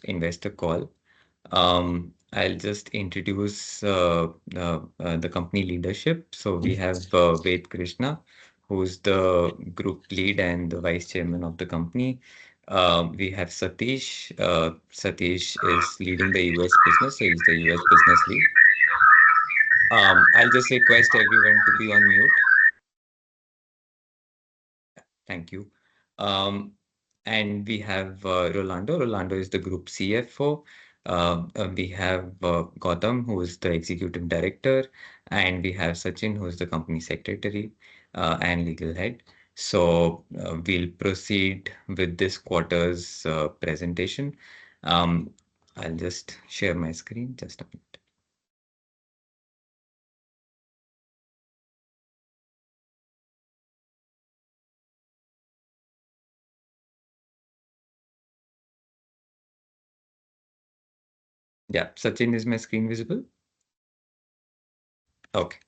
investor call. I'll just introduce the company leadership. So we have Ved Krishna, who's the group lead and the vice chairman of the company. We have Satish. Satish is leading the US business, so he's the US business lead. I'll just request everyone to be on mute. Thank you. Um, and we have Rolando. Rolando is the group CFO. We have Gautam, who is the executive director, and we have Sachin, who is the company secretary and legal head. So we'll proceed with this quarter's presentation. Um, I'll just share my screen just a minute. Yeah, Sachin, is my screen visible? Okay.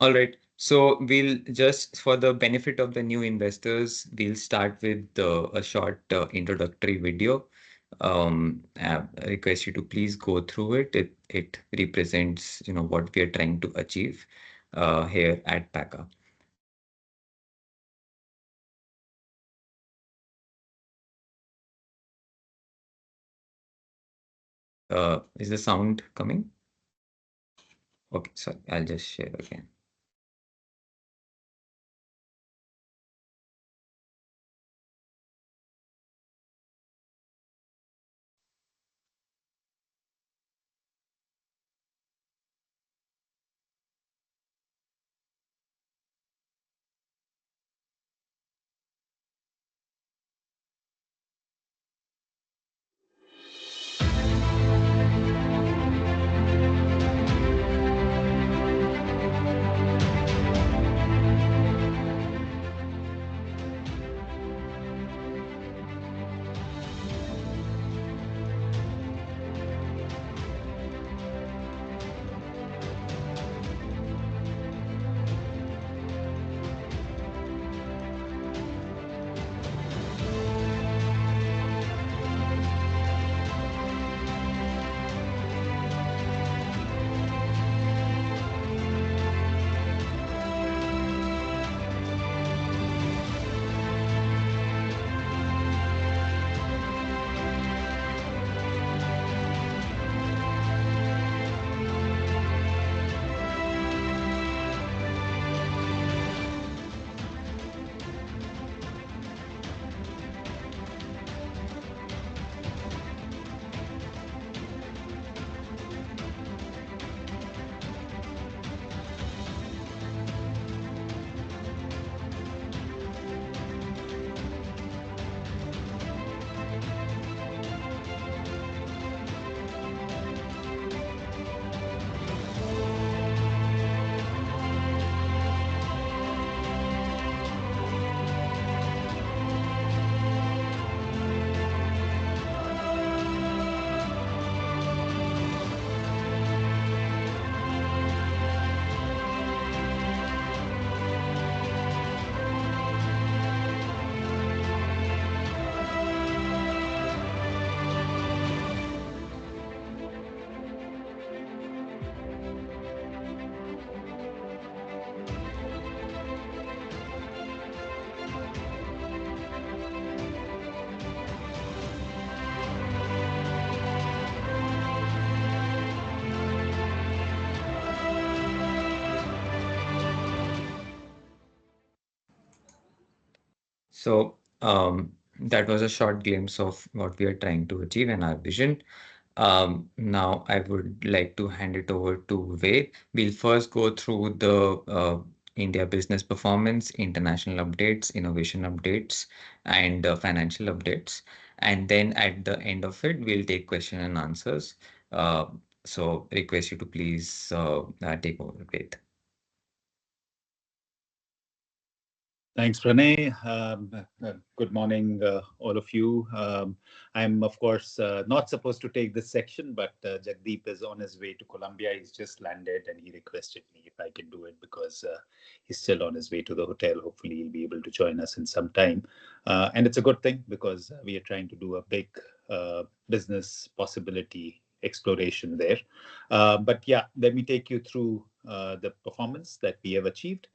All right. So we'll just, for the benefit of the new investors, we'll start with a short introductory video. I request you to please go through it. It represents, what we are trying to achieve here at Pakka. Is the sound coming? Okay, sorry. I'll just share again. So that was a short glimpse of what we are trying to achieve and our vision. Now I would like to hand it over to Ved. We'll first go through the India business performance, international updates, innovation updates, and financial updates. And then at the end of it, we'll take question and answers. Uh, so request you to please take over, Ved. Thanks, Pranay. Good morning, all of you. I'm, of course, not supposed to take this section, but Jagdeep is on his way to Colombia. He's just landed and he requested me if I can do it because he's still on his way to the hotel. Hopefully, he'll be able to join us in some time. And it's a good thing because we are trying to do a big business possibility exploration there. But yeah, let me take you through the performance that we have achieved.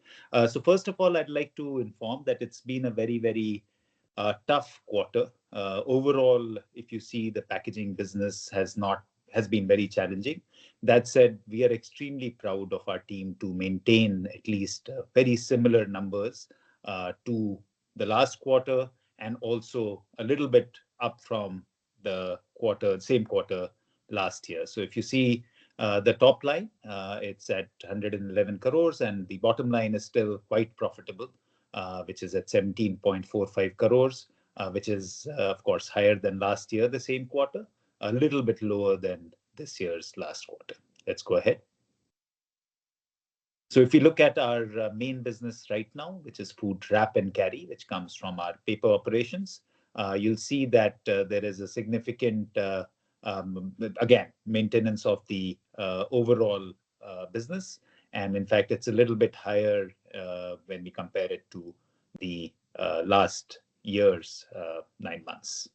So first of all, I'd like to inform that it's been a very, very tough quarter. Overall, if you see the packaging business has been very challenging. That said, we are extremely proud of our team to maintain at least very similar numbers to the last quarter and also a little bit up from the same quarter last year. So if you see the top line, it's at 111 crores, and the bottom line is still quite profitable, which is at 17.45 crores, which is, of course, higher than last year, the same quarter, a little bit lower than this year's last quarter. Let's go ahead. So if you look at our main business right now, which is food wrap and carry, which comes from our paper operations, you'll see that there is a significant, again, maintenance of the overall business. And in fact, it's a little bit higher when we compare it to the last year's 9 months.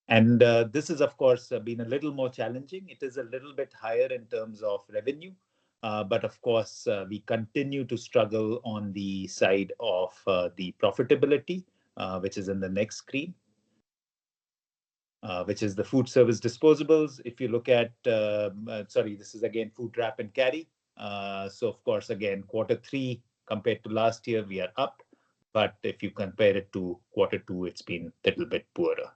And this has, of course, been a little more challenging. It is a little bit higher in terms of revenue. But of course, we continue to struggle on the side of the profitability, which is in the next screen, which is the food service disposables. If you look at, sorry, this is again food wrap and carry. So of course, again, Q3 compared to last year, we are up. But if you compare it to Q2, it's been a little bit poorer.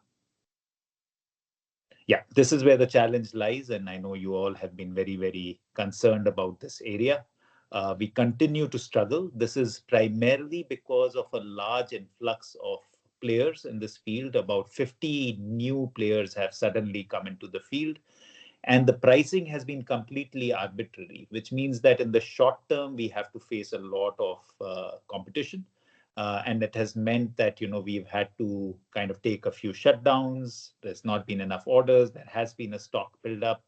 Yeah, this is where the challenge lies, and I know you all have been very, very concerned about this area. We continue to struggle. This is primarily because of a large influx of players in this field. About 50 new players have suddenly come into the field, and the pricing has been completely arbitrary, which means that in the short term, we have to face a lot of competition. And it has meant that we've had to kind of take a few shutdowns. There's not been enough orders. There has been a stock buildup.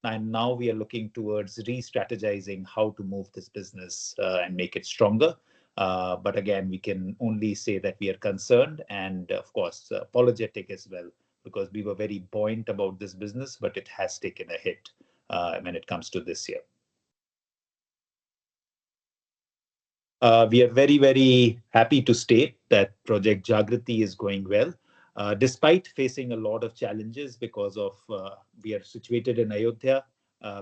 And now we are looking towards re-strategizing how to move this business and make it stronger. But again, we can only say that we are concerned and, of course, apologetic as well, because we were very buoyant about this business, but it has taken a hit when it comes to this year. We are very, very happy to state that Project Jagriti is going well, despite facing a lot of challenges because of we are situated in Ayodhya,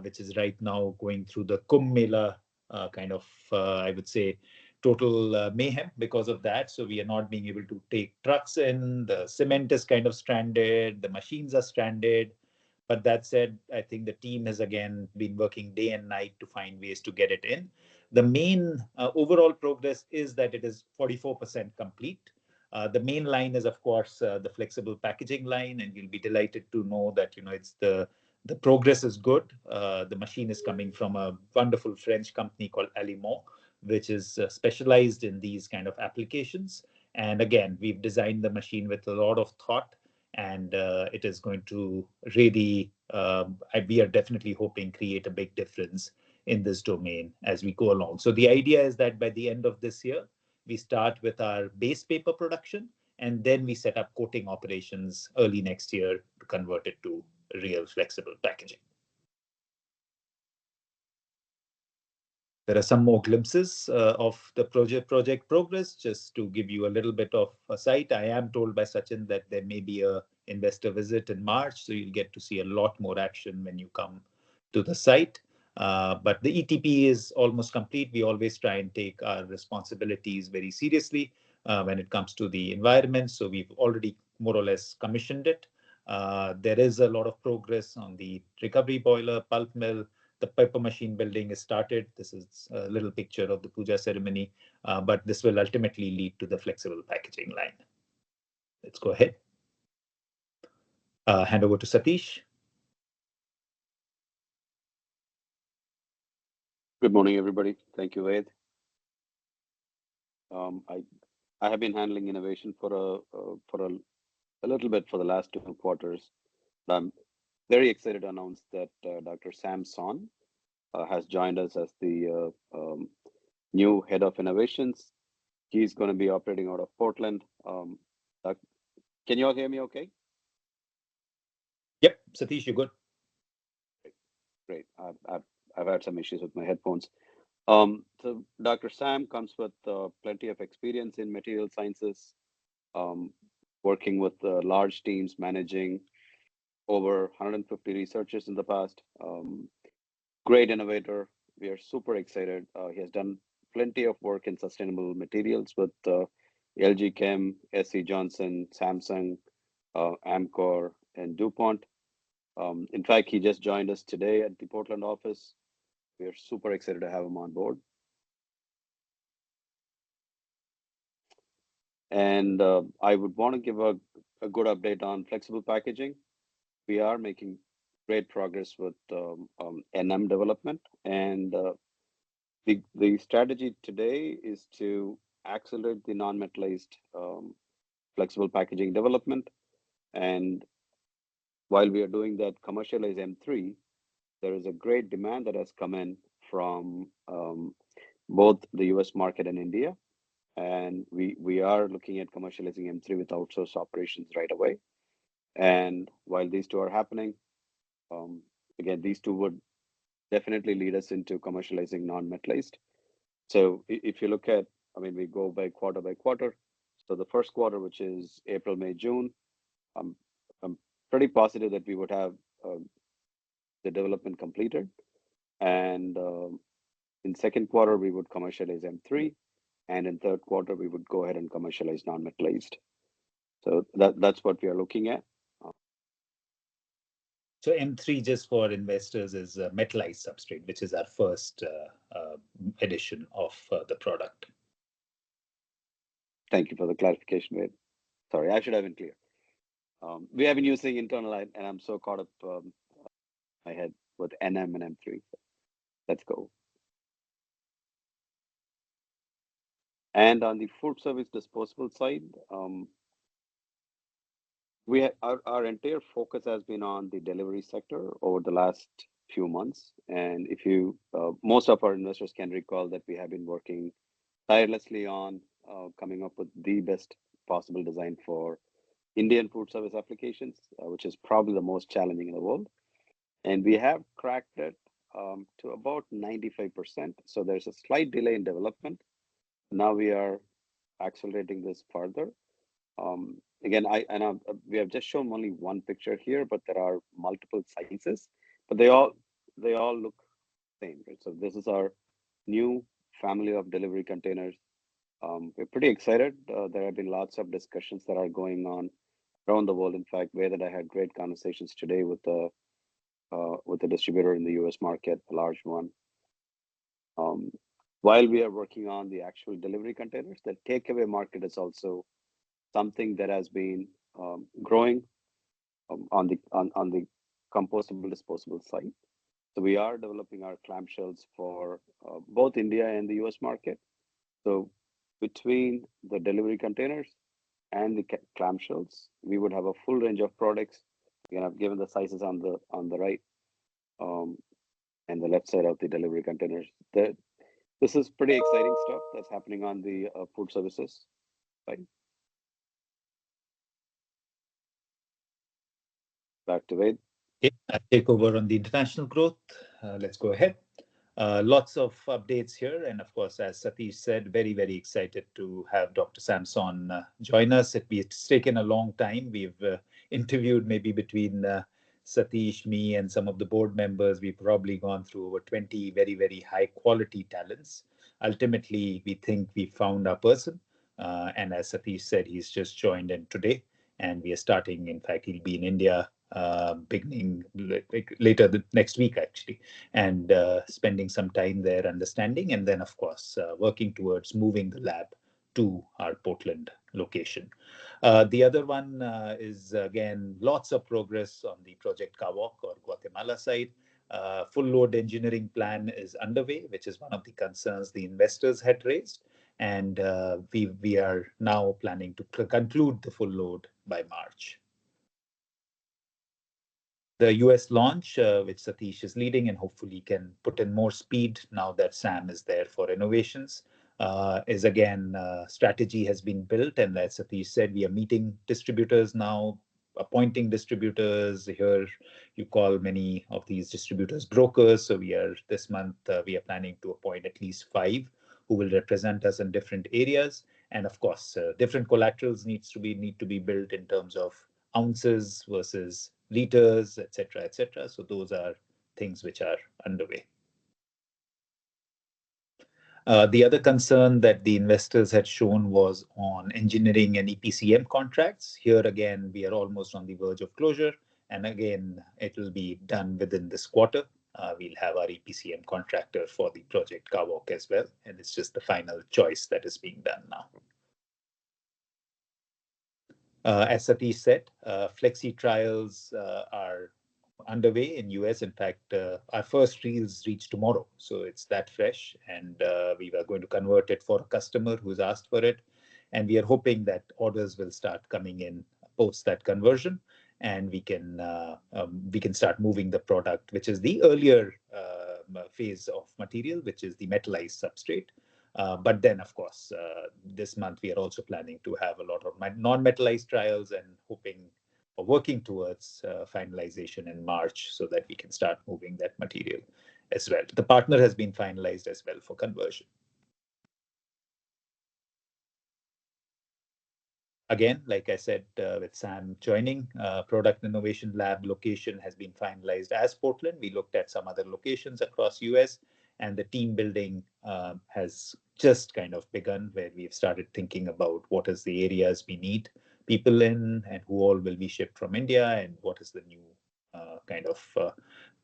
which is right now going through the Kumbh Mela kind of, I would say, total mayhem because of that. So we are not being able to take trucks in. The cement is kind of stranded. The machines are stranded. But that said, I think the team has again been working day and night to find ways to get it in. The main overall progress is that it is 44% complete. The main line is, of course, the flexible packaging line, and you'll be delighted to know that it's the progress is good. The machine is coming from a wonderful French company called Alimont, which is specialized in these kind of applications. And again, we've designed the machine with a lot of thought, and it is going to really, we are definitely hoping, create a big difference in this domain as we go along. So the idea is that by the end of this year, we start with our base paper production, and then we set up coating operations early next year to convert it to real flexible packaging. There are some more glimpses of the project progress, just to give you a little bit of a sight. I am told by Sachin that there may be a investor visit in March, so you'll get to see a lot more action when you come to the site. But the ETP is almost complete. We always try and take our responsibilities very seriously when it comes to the environment. So we've already more or less commissioned it. There is a lot of progress on the recovery boiler, pulp mill. The paper machine building is started. This is a little picture of the puja ceremony, but this will ultimately lead to the flexible packaging line. Let's go ahead. Hand over to Satish. Good morning, everybody. Thank you, Ved. I have been handling innovation for a little bit for the last 2 quarters. But I'm very excited to announce that Dr. Sam Son has joined us as the new head of innovations. He's going to be operating out of Portland. Uh, can you all hear me? Okay, Yep, Satish, you're good. great. Great. I've had some issues with my headphones. So Dr. Sam comes with plenty of experience in material sciences, um, working with large teams, managing over 150 researchers in the past. Great innovator. We are super excited. He has done plenty of work in sustainable materials with LG Chem, SC Johnson, Samsung, Amcor, and DuPont. In fact, he just joined us today at the Portland office. We are super excited to have him on board. And I would want to give a good update on flexible packaging. We are making great progress with NM development. And the strategy today is to accelerate the non-metallized flexible packaging development. And while we are doing that, commercialize M3, there is a great demand that has come in from both the US market and India. And we are looking at commercializing M3 with outsourced operations right away. And while these two are happening, um, again, these two would definitely lead us into commercializing non-metallized. So if you look at, I mean, we go by quarter. So the first quarter, which is April, May, June, I'm I'm pretty positive that we would have uh, the development completed, and in second quarter we would commercialize M3, and in third quarter we would go ahead and commercialize non-metallized. So that's what we are looking at. Uh, So M3, just for investors, is a metallized substrate, which is our first edition of the product. Thank you for the clarification, Wade. Sorry, I should have been clear. We have been using internal, and I'm so caught up my head with NM and M3. Let's go. And on the food service disposable side, our entire focus has been on the delivery sector over the last few months. And if you, most of our investors can recall that we have been working tirelessly on coming up with the best possible design for Indian food service applications, which is probably the most challenging in the world. And we have cracked it to about 95%. So there's a slight delay in development. Now we are accelerating this further. Again, we have just shown only one picture here, but there are multiple sizes, but they all look same, right? So this is our new family of delivery containers. We're pretty excited. There have been lots of discussions that are going on around the world. In fact, where that I had great conversations today with the distributor in the U.S. market, a large one. Um, while we are working on the actual delivery containers, the takeaway market is also something that has been growing on the compostable disposable side. So we are developing our clamshells for both India and the US market. So between the delivery containers and the clamshells, we would have a full range of products. Again, I've given the sizes on the right um, and the left side of the delivery containers. This is pretty exciting stuff that's happening on the food services side. Back to Ved. Okay, I'll take over on the international growth. Let's go ahead. Lots of updates here. And of course, as Satish said, very, very excited to have Dr. Samson join us. It's taken a long time. We've interviewed maybe between Satish, me, and some of the board members. We've probably gone through over 20 very, very high quality talents. Ultimately, we think we found our person. And as Satish said, he's just joined in today. And we are starting, in fact, he'll be in India beginning later next week, actually, and spending some time there understanding, and then, of course, working towards moving the lab to our Portland location. The other one is, again, lots of progress on the Project Kawok or Guatemala side. Full load engineering plan is underway, which is one of the concerns the investors had raised. and we are now planning to conclude the full load by March. The US launch, which Satish is leading and hopefully can put in more speed now that Sam is there for innovations, is again, strategy has been built. And as Satish said, we are meeting distributors now, appointing distributors. Here you call many of these distributors brokers. So this month, we are planning to appoint at least 5 who will represent us in different areas. And of course, different collaterals need to be built in terms of ounces versus liters, etc., etc. So those are things which are underway. The other concern that the investors had shown was on engineering and EPCM contracts. Here again, we are almost on the verge of closure, and again, it will be done within this quarter. We'll have our EPCM contractor for the project Kawok as well, and it's just the final choice that is being done now. As Satish said, flexi trials are underway in US. In fact, our first reels reach tomorrow, so it's that fresh, and we are going to convert it for a customer who's asked for it, and we are hoping that orders will start coming in post that conversion, and we can start moving the product, which is the earlier phase of material, which is the metallized substrate. But then, of course, this month we are also planning to have a lot of non-metallized trials and hoping or working towards finalization in March so that we can start moving that material as well. The partner has been finalized as well for conversion. Again, like I said, with Sam joining, product innovation lab location has been finalized as Portland. We looked at some other locations across US, and the team building has just kind of begun, where we've started thinking about what is the areas we need people in and who all will be shipped from India, and what is the new kind of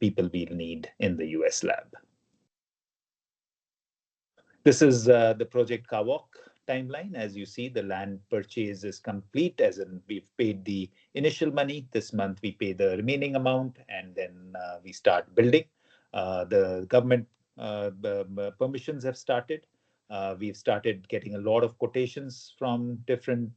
people we'll need in the US lab. This is the project Kawok timeline. As you see, the land purchase is complete, as in we've paid the initial money. This month we pay the remaining amount, and then we start building. The government permissions have started. We've started getting a lot of quotations from different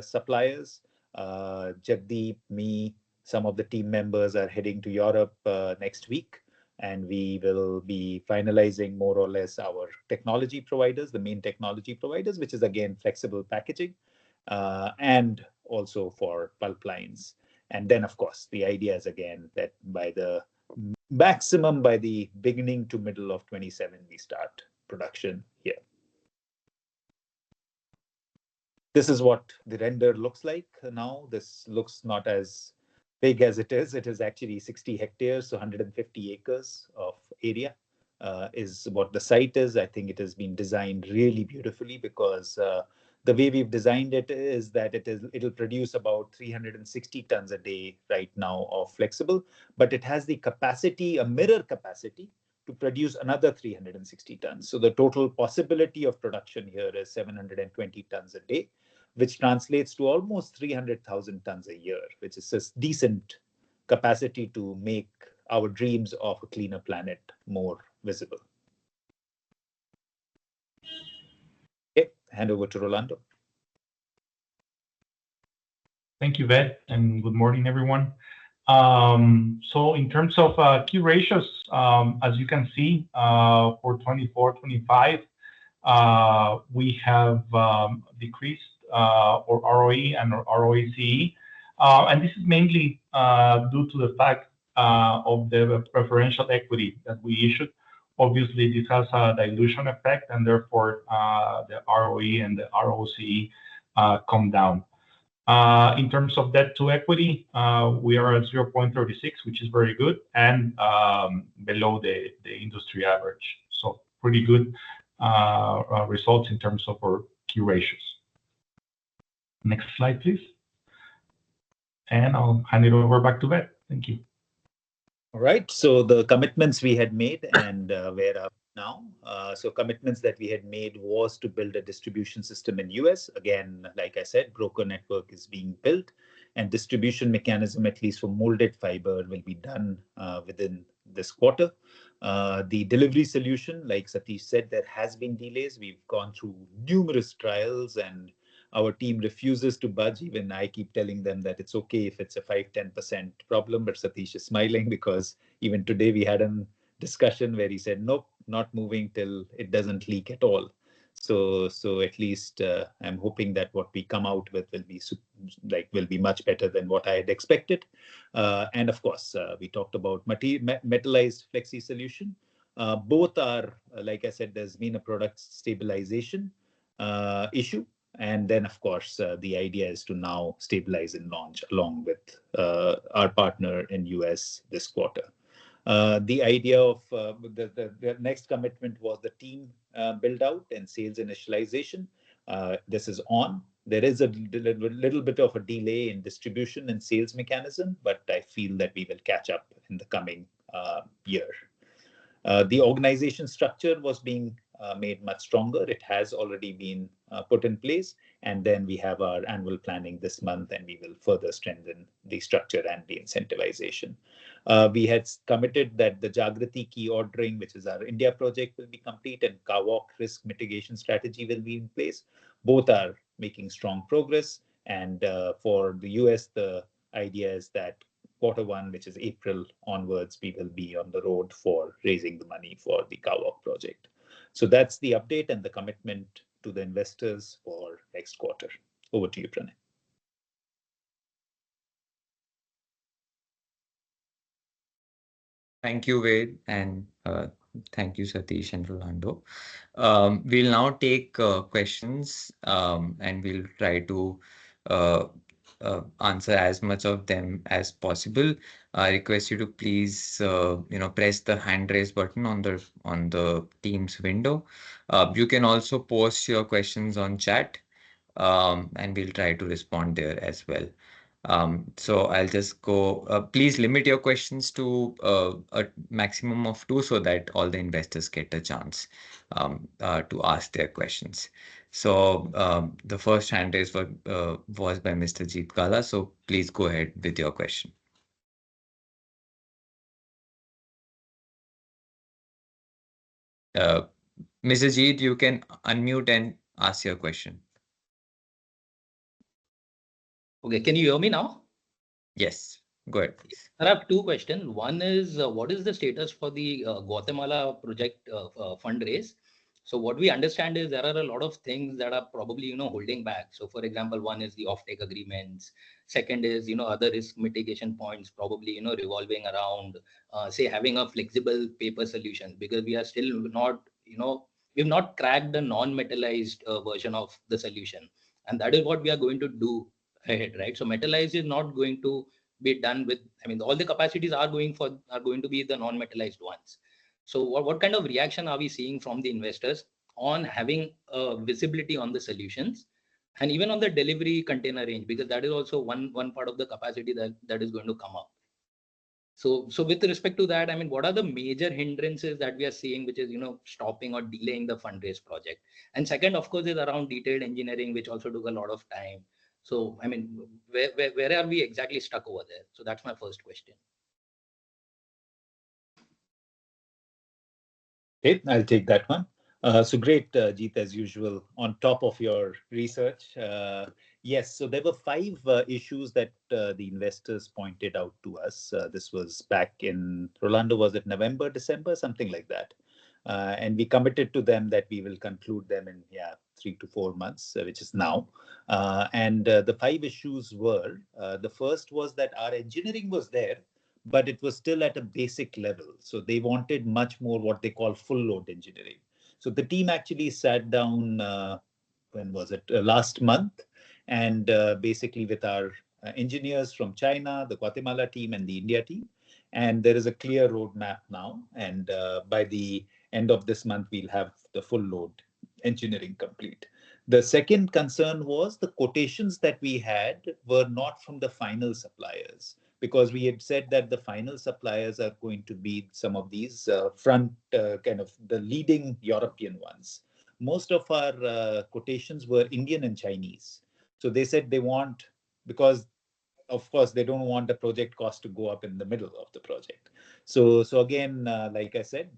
suppliers. Jagdeep, me, some of the team members are heading to Europe next week, and we will be finalizing more or less our technology providers, the main technology providers, which is again flexible packaging, and also for pulp lines. And then, of course, the idea is again that by the maximum by the beginning to middle of 27, we start production here. This is what the render looks like now. This looks not as big as it is. It is actually 60 hectares, so 150 acres of area is what the site is. I think it has been designed really beautifully, because the way we've designed it is that it'll produce about 360 tons a day right now of flexible, but it has the capacity, a mirror capacity, to produce another 360 tons. So the total possibility of production here is 720 tons a day, which translates to almost 300,000 tons a year, which is a decent capacity to make our dreams of a cleaner planet more visible. Okay, hand over to Rolando. Thank you, Ved, and good morning, everyone. So in terms of key ratios, as you can see, for 24-25, we have decreased our ROE and our ROACE, and this is mainly due to the fact of the preferential equity that we issued. Obviously, this has a dilution effect, and therefore the ROE and the ROCE come down. In terms of debt to equity, we are at 0.36, which is very good, and below the industry average. So pretty good results in terms of our key ratios. Next slide, please. And I'll hand it over back to Ved. Thank you. All right. So the commitments we had made and where are now? So commitments that we had made was to build a distribution system in US. Again, like I said, broker network is being built, and distribution mechanism, at least for molded fiber, will be done within this quarter. The delivery solution, like Satish said, there has been delays. We've gone through numerous trials and our team refuses to budge. Even I keep telling them that it's okay if it's a 5-10% problem, but Satish is smiling because even today we had a discussion where he said, nope, not moving till it doesn't leak at all. So at least I'm hoping that what we come out with will be will be much better than what I had expected. And of course, we talked about metallized flexi solution. Both are, like I said, there's been a product stabilization issue. And then, of course, the idea is to now stabilize and launch along with our partner in US this quarter. The idea of the next commitment was the team build out and sales initialization. This is on. There is a little bit of a delay in distribution and sales mechanism, but I feel that we will catch up in the coming year. The organization structure was being made much stronger. It has already been put in place. And then we have our annual planning this month, and we will further strengthen the structure and the incentivization. We had committed that the Jagrati key ordering, which is our India project, will be complete, and Kawok risk mitigation strategy will be in place. Both are making strong progress. And for the US, the idea is that Q1, which is April onwards, we will be on the road for raising the money for the Kawok project. So that's the update and the commitment to the investors for next quarter. Over to you, Pranay. Thank you, Ved, and thank you, Satish and Rolando. We'll now take questions, and we'll try to uh, answer as much of them as possible. I request you to please, press the hand raise button on the Teams window. You can also post your questions on chat, and we'll try to respond there as well. So I'll just go. Please limit your questions to a maximum of two so that all the investors get a chance to ask their questions. So the first hand raise was by Mr. Jeet Kala. So please go ahead with your question. Uh, Mr. Jeet, you can unmute and ask your question. Okay, can you hear me now? Yes, go ahead, please. I have two questions. One is, what is the status for the Guatemala project fundraise? So what we understand is there are a lot of things that are probably, holding back. So for example, one is the offtake agreements. Second is, other risk mitigation points, probably, revolving around, say, having a flexible paper solution, because we are still not, we've not cracked the non-metallized version of the solution. And that is what we are going to do ahead, right? So metallized is not going to be done with, I mean, all the capacities are going to be the non-metallized ones. So what kind of reaction are we seeing from the investors on having visibility on the solutions and even on the delivery container range, because that is also one part of the capacity that is going to come up. So with respect to that, I mean, what are the major hindrances that we are seeing, which is, stopping or delaying the fundraise project? And second, of course, is around detailed engineering, which also took a lot of time. So, I mean, where are we exactly stuck over there? So that's my first question. Okay, I'll take that one. So great, Jeet, as usual, on top of your research. Yes, so there were five issues that the investors pointed out to us. This was back in, Rolando, was it November, December, something like that? And we committed to them that we will conclude them in 3 to 4 months, which is now. And the five issues were, the first was that our engineering was there, but it was still at a basic level. So they wanted much more what they call full load engineering. So the team actually sat down, when was it? Last month, and basically with our engineers from China, the Guatemala team, and the India team. And there is a clear roadmap now. And by the end of this month, we'll have the full load engineering complete. The second concern was the quotations that we had were not from the final suppliers, because we had said that the final suppliers are going to be some of these front kind of the leading European ones. Most of our quotations were Indian and Chinese. So they said they want, because of course, they don't want the project cost to go up in the middle of the project. So again, like I said,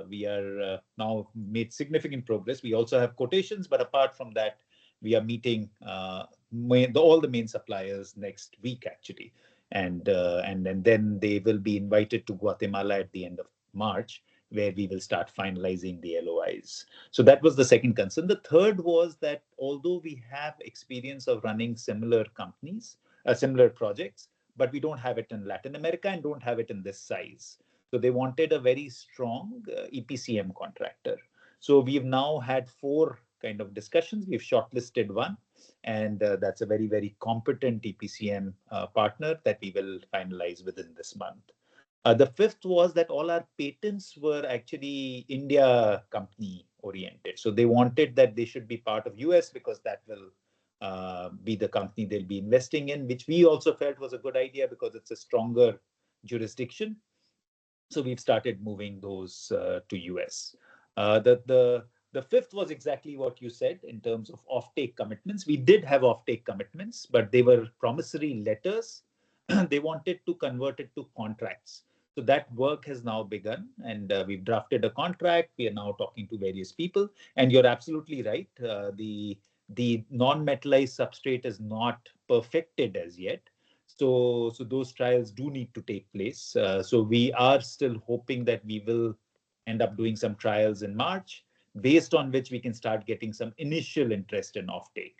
we are now made significant progress. We also have quotations, but apart from that, we are meeting all the main suppliers next week actually, and then they will be invited to Guatemala at the end of March, where we will start finalizing the LOIs. So that was the second concern. The third was that although we have experience of running similar companies, similar projects, but we don't have it in Latin America and don't have it in this size. So they wanted a very strong EPCM contractor. So we've now had four kind of discussions. We've shortlisted one, and that's a very, very competent EPCM partner that we will finalize within this month. The fifth was that all our patents were actually India company oriented. So they wanted that they should be part of US because that will be the company they'll be investing in, which we also felt was a good idea because it's a stronger jurisdiction. So we've started moving those to US. The fifth was exactly what you said in terms of offtake commitments. We did have offtake commitments, but they were promissory letters. They wanted to convert it to contracts. So that work has now begun, and we've drafted a contract. We are now talking to various people, and you're absolutely right. The non-metallized substrate is not perfected as yet. So those trials do need to take place. So we are still hoping that we will end up doing some trials in March, based on which we can start getting some initial interest in offtake.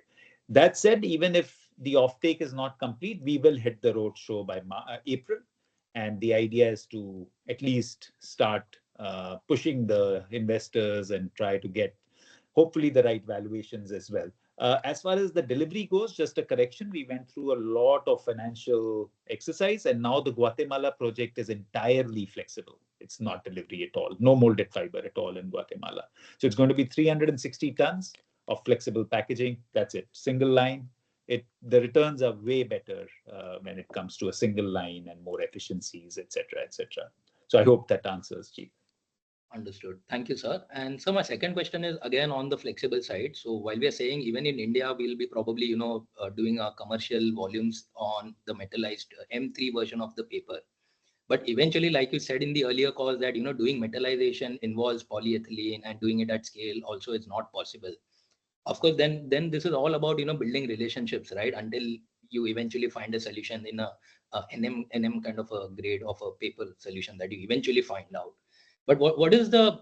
That said, even if the offtake is not complete, we will hit the road show by April. And the idea is to at least start pushing the investors and try to get hopefully the right valuations as well. As far as the delivery goes, just a correction, we went through a lot of financial exercise, and now the Guatemala project is entirely flexible. It's not delivery at all, no molded fiber at all in Guatemala. So it's going to be 360 tons of flexible packaging. That's it, single line. The returns are way better when it comes to a single line and more efficiencies, etc., etc. So I hope that answers, Chief. Understood. Thank you, sir. And so my second question is again on the flexible side. So while we are saying even in India, we'll be probably, doing our commercial volumes on the metallized M3 version of the paper. But eventually, like you said in the earlier calls that, doing metallization involves polyethylene and doing it at scale also is not possible. Of course, then this is all about, building relationships, right? Until you eventually find a solution in a NM kind of a grade of a paper solution that you eventually find out. But what is the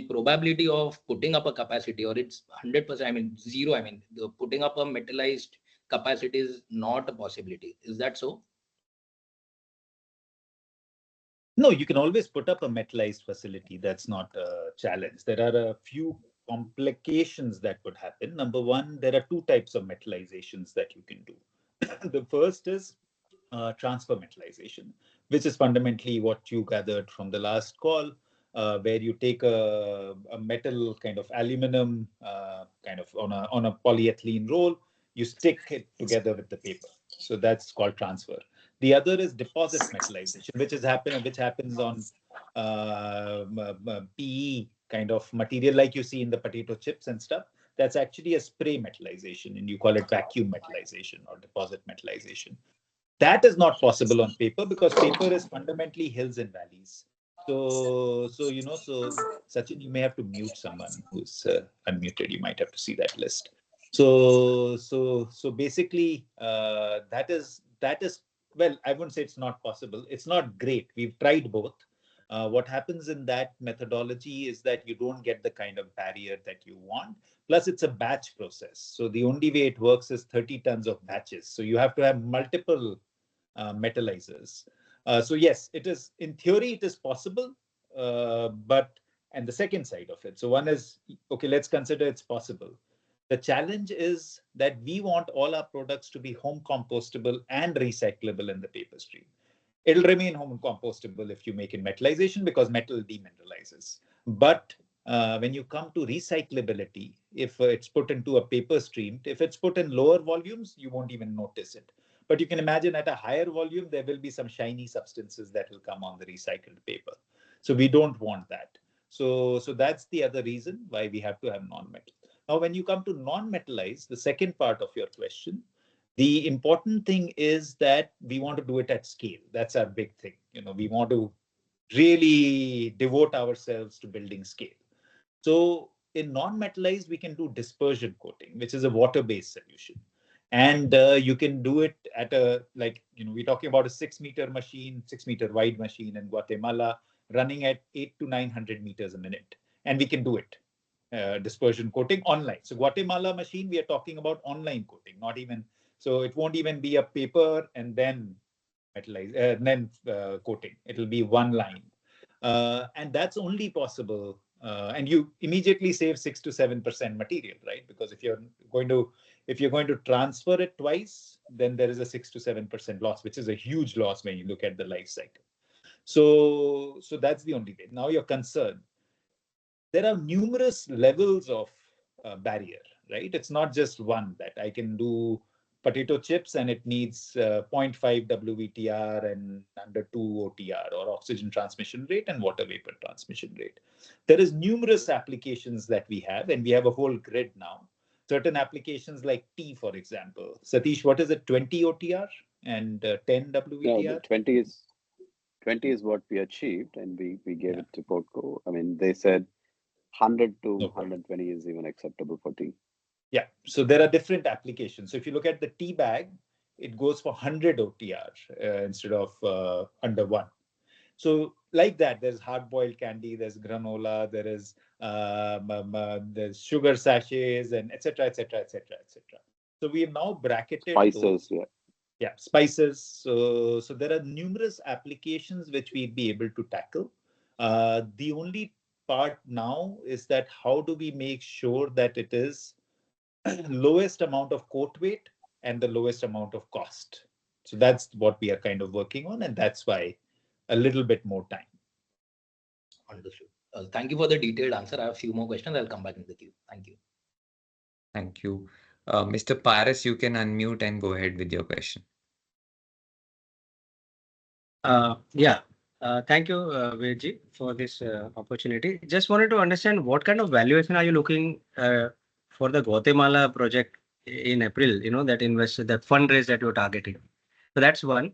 probability of putting up a capacity, or it's 100%? I mean, zero. I mean, the putting up a metallized capacity is not a possibility. Is that so? No, you can always put up a metallized facility. That's not a challenge. There are a few complications that could happen. Number one, there are two types of metallizations that you can do. The first is transfer metallization, which is fundamentally what you gathered from the last call, where you take a metal kind of aluminum kind of on a polyethylene roll, you stick it together with the paper. So that's called transfer. The other is deposit metallization, which happens on PE kind of material like you see in the potato chips and stuff. That's actually a spray metallization, and you call it vacuum metallization or deposit metallization. That is not possible on paper because paper is fundamentally hills and valleys. So Sachin, you may have to mute someone who's unmuted. You might have to see that list. So basically, that is well, I wouldn't say it's not possible. It's not great. We've tried both. What happens in that methodology is that you don't get the kind of barrier that you want. Plus, it's a batch process. So the only way it works is 30 tons of batches. So you have to have multiple metallizers. So yes, it is, in theory, it is possible, but and the second side of it. So one is, okay, let's consider it's possible. The challenge is that we want all our products to be home compostable and recyclable in the paper stream. It'll remain home compostable if you make it metallization because metal demineralizes. But when you come to recyclability, if it's put into a paper stream, if it's put in lower volumes, you won't even notice it. But you can imagine at a higher volume, there will be some shiny substances that will come on the recycled paper. So we don't want that. So that's the other reason why we have to have non-metal. Now, when you come to non-metallized, the second part of your question, The important thing is that we want to do it at scale. That's our big thing. We want to really devote ourselves to building scale. So in non-metallized, we can do dispersion coating, which is a water-based solution. And you can do it at we're talking about a 6-meter machine, 6-meter wide machine in Guatemala, running at 8 to 900 meters a minute. And we can do it, dispersion coating online. So Guatemala machine, we are talking about online coating, not even, so it won't even be a paper and then coating. It'll be one line. And that's only possible. And you immediately save 6 to 7% material, right? Because if you're going to transfer it twice, then there is a 6 to 7% loss, which is a huge loss when you look at the life cycle. So that's the only way. Now your concern, there are numerous levels of barrier, right? It's not just one that I can do potato chips and it needs zero 0.5 WVTR and under 2 OTR, or oxygen transmission rate and water vapor transmission rate. There is numerous applications that we have, and we have a whole grid now. Certain applications like tea, for example. Satish, what is it? 20 OTR and 10 No, the WVTR? 20 is what we achieved, and we gave Yeah, it to Portco. I mean, they said 100 to no problem. 120 is even acceptable for tea. Yeah, so there are different applications. So if you look at the tea bag, it goes for 100 OTR instead of under 1. So like that, there's hard-boiled candy, there's granola, there's sugar sachets, and etc., etc., etc., etc. So we have now bracketed Spices, those. yeah. Yeah, spices. So there are numerous applications which we'd be able to tackle. The only part now is that how do we make sure that it is lowest amount of coat weight and the lowest amount of cost. So that's what we are kind of working on, and that's why a little bit more time. Understood. Thank you for the detailed answer. I have a few more questions. I'll come back in the queue. Thank you. Thank you. Mr. Paris, you can unmute and go ahead with your question. Yeah. Thank you, Vedji, for this opportunity. Just wanted to understand what kind of valuation are you looking for the Guatemala project in April, that fundraise that you're targeting. So that's one.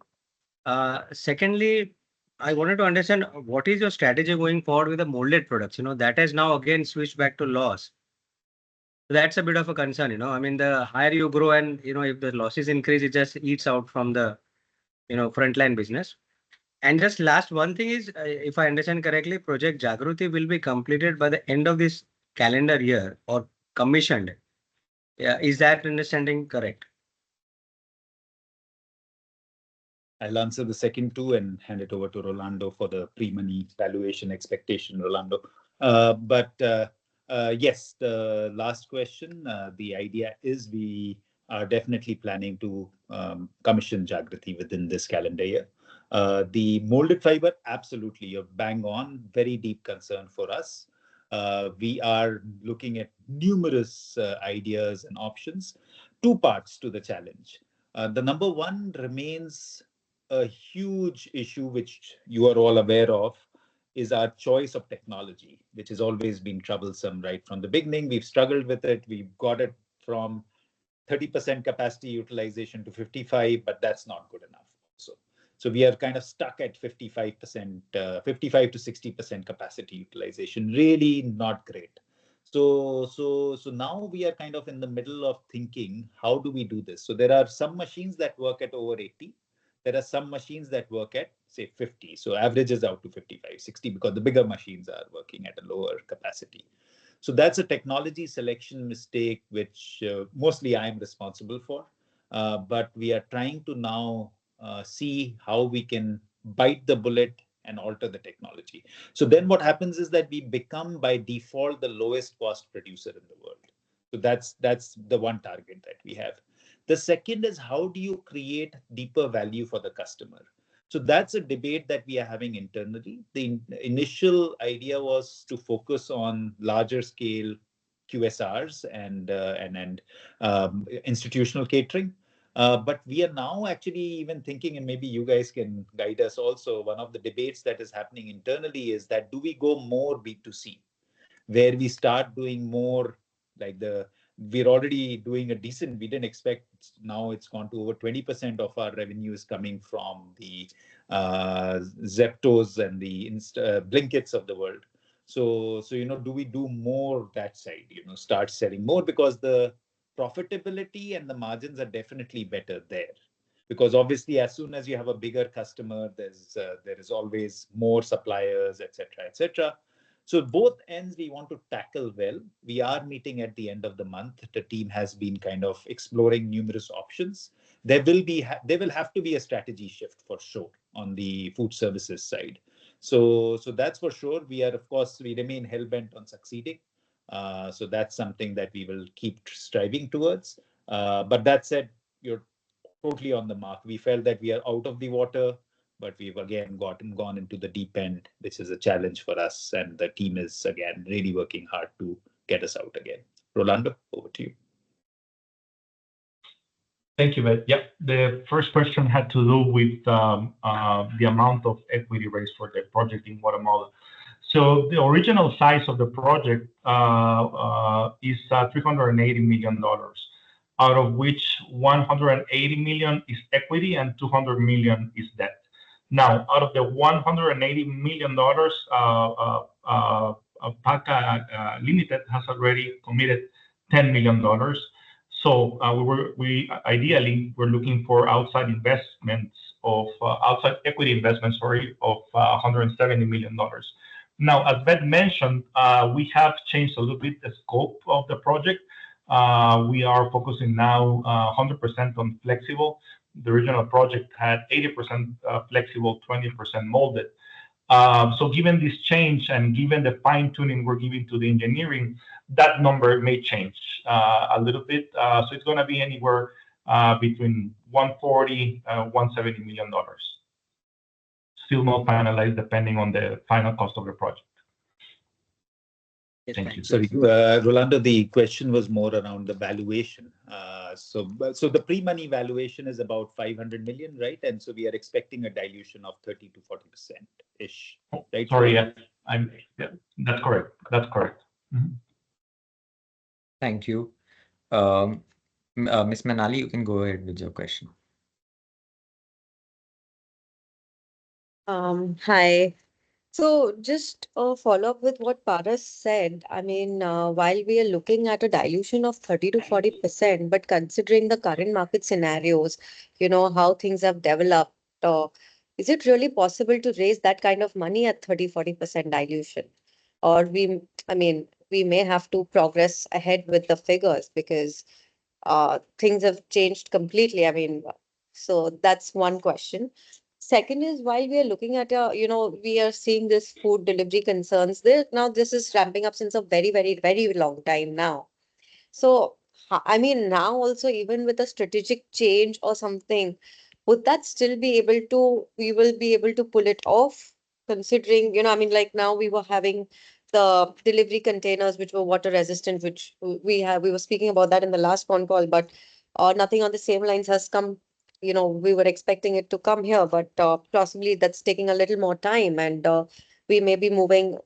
Secondly, I wanted to understand what is your strategy going forward with the molded products, that has now again switched back to loss. So that's a bit of a concern, I mean, the higher you grow and, if the losses increase, it just eats out from the, frontline business. And just last one thing is, if I understand correctly, Project Jagruti will be completed by the end of this calendar year or commissioned. Yeah, is that understanding correct? I'll answer the second two and hand it over to Rolando for the pre-money valuation expectation, Rolando. Yes, the last question, the idea is we are definitely planning to commission Jagruti within this calendar year. The molded fiber, absolutely, you're bang on, very deep concern for us. We are looking at numerous ideas and options. Two parts to the challenge. The number one remains a huge issue, which you are all aware of, is our choice of technology, which has always been troublesome right from the beginning. We've struggled with it. We've got it from 30% capacity utilization to 55, but that's not good enough. So we are kind of stuck at 55%, 55 to 60% capacity utilization. Really not great. So now we are kind of in the middle of thinking, how do we do this? So there are some machines that work at over 80. There are some machines that work at, say, 50. So averages out to 55, 60, because the bigger machines are working at a lower capacity. So that's a technology selection mistake, which mostly I'm responsible for. But we are trying to now see how we can bite the bullet and alter the technology. So then what happens is that we become by default the lowest cost producer in the world. So that's the one target that we have. The second is, how do you create deeper value for the customer? So that's a debate that we are having internally. The initial idea was to focus on larger scale QSRs and institutional catering. But we are now actually even thinking, and maybe you guys can guide us also, one of the debates that is happening internally is that do we go more B2C, where we start doing more like the we're already doing a decent. We didn't expect. Now it's gone to over 20% of our revenue is coming from the Zeptos and the Blinkits of the world. So do we do more that side? Start selling more, because the profitability and the margins are definitely better there. Because obviously, as soon as you have a bigger customer, there is always more suppliers, etc., etc. So both ends we want to tackle well. We are meeting at the end of the month. The team has been kind of exploring numerous options. There will have to be a strategy shift for sure on the food services side. So that's for sure. We are, of course, we remain hell bent on succeeding. So that's something that we will keep striving towards. But that said, you're totally on the mark. We felt that we are out of the water, but we've again gone into the deep end, which is a challenge for us, and the team is again really working hard to get us out again. Rolando, over to you. Thank you, Ved. Yep. The first question had to do with the amount of equity raised for the project in Guatemala. So the original size of the project is $380 million, out of which 180 million is equity and 200 million is debt. Now, out of the $180 million, Pakka Limited has already committed $10 million. So ideally we're looking for outside investments of outside equity investments, of $170 million. Now, as Beth mentioned, we have changed a little bit the scope of the project. We are focusing now 100% on flexible. The original project had 80% flexible, 20% molded. So given this change and given the fine tuning we're giving to the engineering, that number may change a little bit. So it's going to be anywhere between 140 $170 million. Still not finalized, depending on the final cost of the project. Yes, Thank you. Sorry, Rolando, the question was more around the valuation. So the pre-money valuation is about 500 million, right? And so we are expecting a dilution of 30 to 40% ish, right? Sorry, yeah, that's correct. That's correct. Mm-hmm. Thank you. Ms. Manali, you can go ahead with your question. Hi. So just a follow-up with what Paras said. I mean, while we are looking at a dilution of 30 to 40%, but considering the current market scenarios, how things have developed, is it really possible to raise that kind of money at 30-40% dilution? Or we may have to progress ahead with the figures because things have changed completely. So that's one question. Second is, while we are looking at we are seeing this food delivery concerns there now. This is ramping up since a very, very, very long time now. So, now also, even with a strategic change or something, would that still be able to, we will be able to pull it off, considering, like now we were having the delivery containers which were water resistant, which we were speaking about that in the last phone call, but nothing on the same lines has come. We were expecting it to come here, but possibly that's taking a little more time, and we may be moving,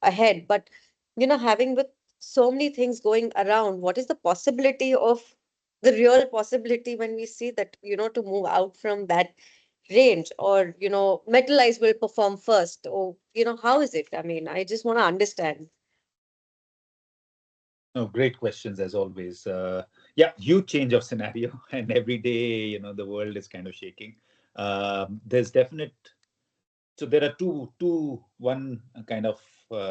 ahead. But, having with so many things going around, what is the possibility of the real possibility when we see that, to move out from that range, or, metalize will perform first, or, how is it? I just want to understand. No, great questions as always. Yeah, huge change of scenario, and every day, the world is kind of shaking. There's definite. So there are two, one kind of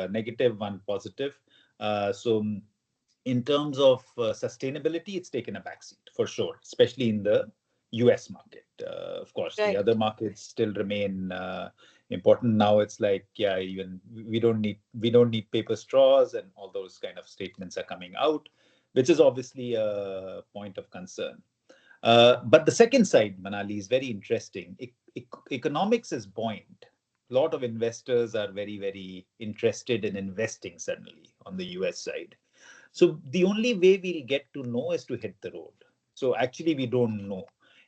negative, one positive. So in terms of sustainability, it's taken a backseat for sure, especially in the US market. Of course, Right. the other markets still remain important. Now it's like, yeah, even we don't need paper straws, and all those kind of statements are coming out, which is obviously a point of concern. But the second side, Manali, is very interesting. Economics is buoyant. A lot of investors are very, very interested in investing suddenly on the US side. So the only way we'll get to know is to hit the road. So actually, we don't know.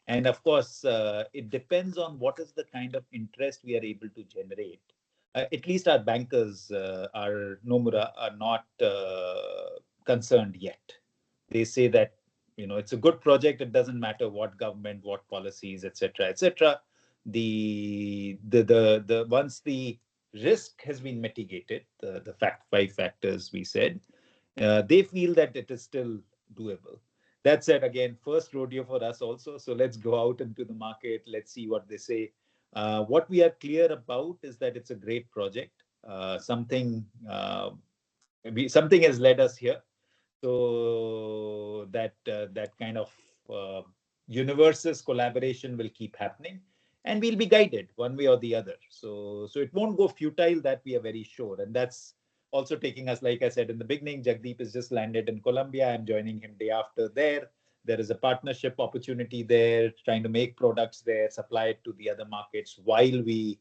And of course, it depends on what is the kind of interest we are able to generate. At least our bankers, our Nomura, are not concerned yet. they say that, it's a good project. It doesn't matter what government, what policies, etc., etc. The once the risk has been mitigated, the five factors we said, they feel that it is still doable. That said, again, first rodeo for us also. So let's go out into the market. Let's see what they say. What we are clear about is that it's a great project. Something has led us here. So that kind of universes collaboration will keep happening, and we'll be guided one way or the other. So it won't go futile. That we are very sure, and that's also taking us, like I said in the beginning. Jagdeep has just landed in Colombia. I'm joining him day after there. There is a partnership opportunity there, trying to make products there, supply it to the other markets while we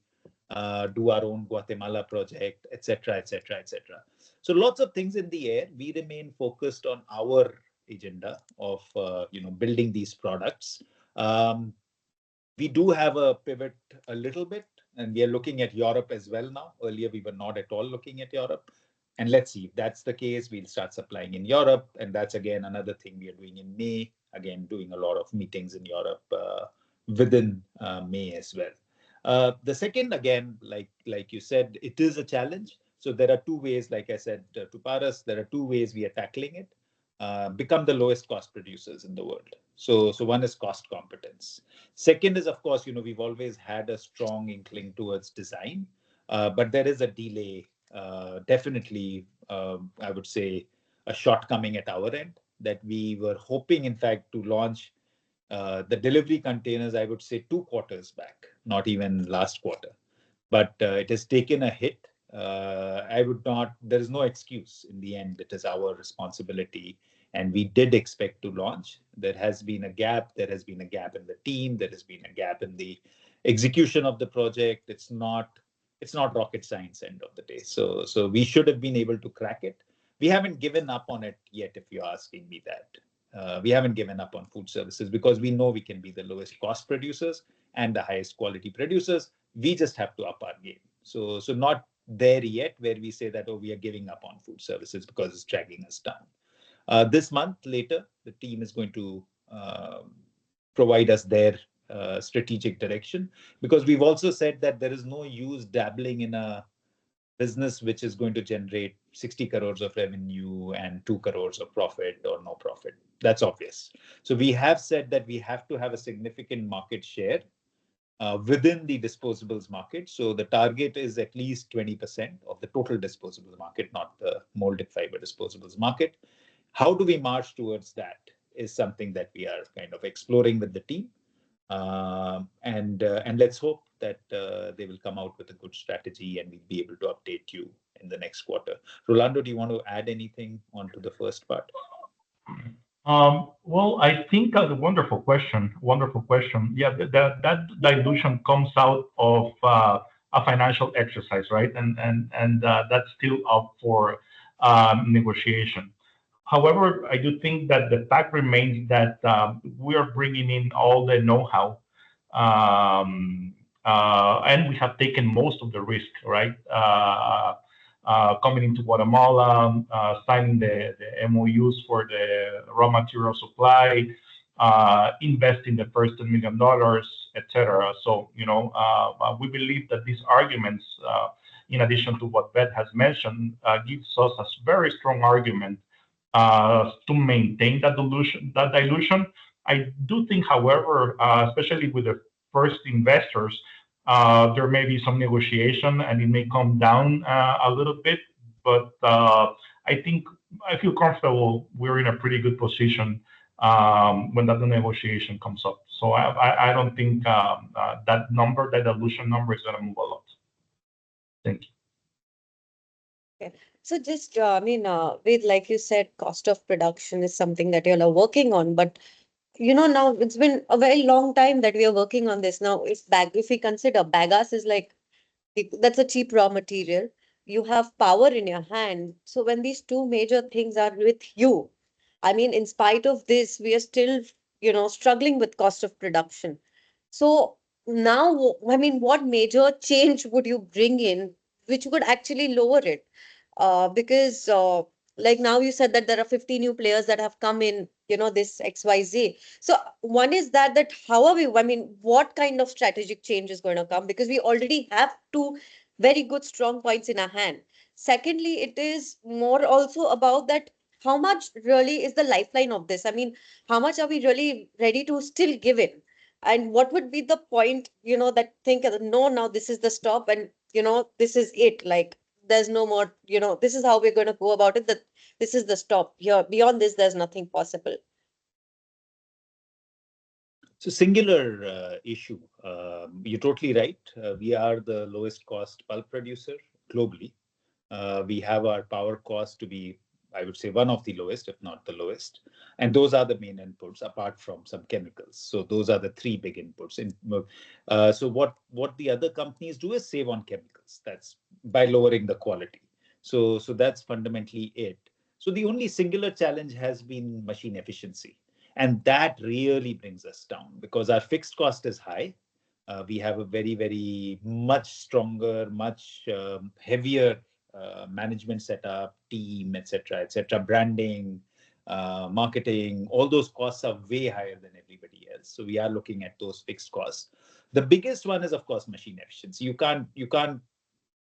do our own Guatemala project, etc., etc., etc. So lots of things in the air. We remain focused on our agenda of building these products. Um, we do have a pivot a little bit, and we are looking at Europe as well now. Earlier, we were not at all looking at Europe. And let's see if that's the case. We'll start supplying in Europe. And that's, again, another thing we are doing in May. Again, doing a lot of meetings in Europe within May as well. The second, again, like you said, it is a challenge. So there are two ways, like I said to Paras, there are two ways we are tackling it. Become the lowest cost producers in the world. So one is cost competence. Second is, of course, we've always had a strong inkling towards design, but there is a delay, definitely, I would say, a shortcoming at our end, that we were hoping, in fact, to launch the delivery containers, I would say 2 quarters back, not even last quarter. But it has taken a hit. There is no excuse in the end. It is our responsibility. And we did expect to launch. There has been a gap. There has been a gap in the team. There has been a gap in the execution of the project. It's not rocket science end of the day. So we should have been able to crack it. We haven't given up on it yet, if you're asking me that. We haven't given up on food services because we know we can be the lowest cost producers and the highest quality producers. We just have to up our game. So not there yet where we say that, oh, we are giving up on food services because it's dragging us down. This month later, the team is going to provide us their strategic direction, because we've also said that there is no use dabbling in a business which is going to generate 60 crores of revenue and 2 crores of profit or no profit. That's obvious. So we have said that we have to have a significant market share within the disposables market. So the target is at least 20% of the total disposables market, not the molded fiber disposables market. How do we march towards that is something that we are kind of exploring with the team. And let's hope that they will come out with a good strategy and we'll be able to update you in the next quarter. Rolando, do you want to add anything onto the first part? Well, I think that's a wonderful question. Wonderful question. Yeah, that dilution comes out of a financial exercise, right? And that's still up for negotiation. However, I do think that the fact remains that we are bringing in all the know-how, and we have taken most of the risk, right? Coming into Guatemala, signing the MOUs for the raw material supply, investing the first $10 million, etc. So, we believe that these arguments, in addition to what Beth has mentioned, gives us a very strong argument to maintain that dilution. I do think, however, especially with the first investors, there may be some negotiation and it may come down a little bit, but I feel comfortable we're in a pretty good position when that negotiation comes up. So I don't think that dilution number is going to move a lot. Thank you. Okay. So just, with, like you said, cost of production is something that you're working on, but now it's been a very long time that we are working on this. Now, if we consider bagasse is like, that's a cheap raw material. You have power in your hand. So when these two major things are with you, in spite of this, we are still, struggling with cost of production. So now, what major change would you bring in which would actually lower it? Because Like now you said that there are 50 new players that have come in, this XYZ. So one is that how are we, I mean, what kind of strategic change is going to come? Because we already have two very good strong points in our hand. Secondly, it is more also about that how much really is the lifeline of this? I mean, how much are we really ready to still give in? And what would be the point, that think, no, now this is the stop and, this is it. Like, there's no more, this is how we're going to go about it, that this is the stop here. Beyond this, there's nothing possible. So singular issue. You're totally right. We are the lowest cost pulp producer globally. We have our power cost to be, I would say, one of the lowest, if not the lowest. And those are the main inputs, apart from some chemicals. So those are the three big inputs. So what the other companies do is save on chemicals. That's by lowering the quality. So that's fundamentally it. So the only singular challenge has been machine efficiency, and that really brings us down because our fixed cost is high. We have a very much stronger, much heavier management setup, team, etc., branding, marketing. All those costs are way higher than everybody else. So we are looking at those fixed costs. The biggest one is, of course, machine efficiency. You can't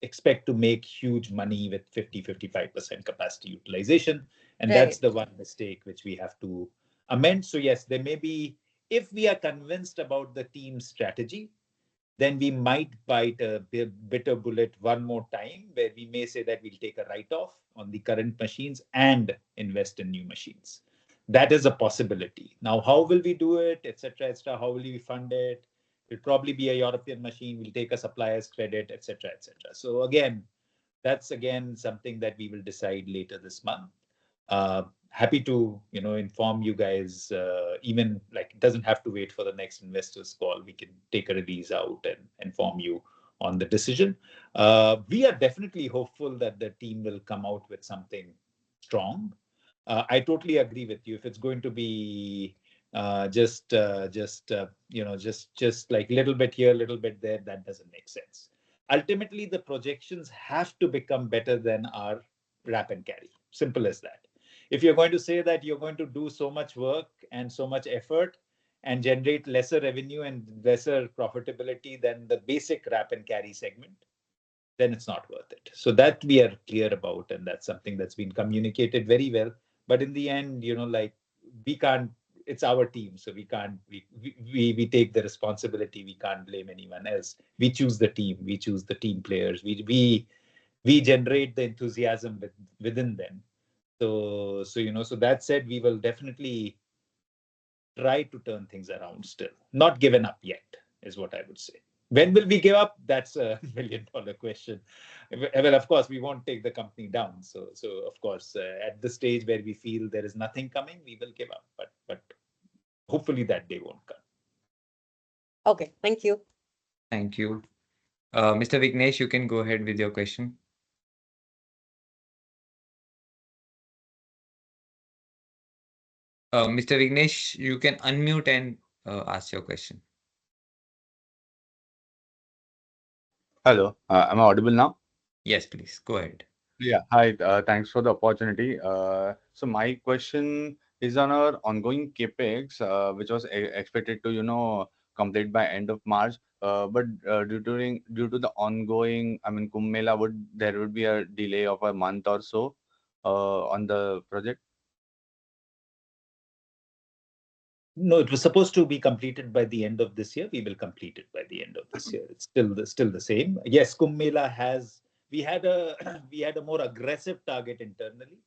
expect to make huge money with 50-55% capacity utilization, and that's Right. the one mistake which we have to amend. So yes, there may be, if we are convinced about the team strategy, then we might bite a bitter bullet one more time, where we may say that we'll take a write-off on the current machines and invest in new machines. That is a possibility. Now, how will we do it, etc., etc.? How will we fund it? It'll probably be a European machine. We'll take a supplier's credit, etc., etc. So again, that's again something that we will decide later this month. Happy to inform you guys. Even like it doesn't have to wait for the next investors call. We can take a release out and inform you on the decision. We are definitely hopeful that the team will come out with something strong. I totally agree with you. If it's going to be just like little bit here, little bit there, that doesn't make sense. Ultimately, the projections have to become better than our wrap and carry. Simple as that. If you're going to say that you're going to do so much work and so much effort and generate lesser revenue and lesser profitability than the basic wrap and carry segment, then it's not worth it. So that we are clear about, and that's something that's been communicated very well. But in the end, like we can't. It's our team, so we can't. We take the responsibility. We can't blame anyone else. We choose the team. We choose the team players. We generate the enthusiasm within them. So that said, we will definitely try to turn things around still. Not given up yet, is what I would say. When will we give up? That's a $1 million question. Well, of course, we won't take the company down. So of course, at the stage where we feel there is nothing coming, we will give up. But hopefully that day won't come. Okay, thank you. Thank you. Mr. Vignesh, you can go ahead with your question. Mr. Vignesh, you can unmute and ask your question. Hello, am I audible now? Yes, please go ahead. Yeah, hi. Thanks for the opportunity. So my question is on our ongoing capex, which was expected to, complete by end of March. But due to the ongoing, I mean, Kumbh Mela, there would be a delay of a month or so on the project? No, it was supposed to be completed by the end of this year. We will complete it by the end of this year. It's still the same. Yes, Kumbh Mela has. We had a we had a more aggressive target internally.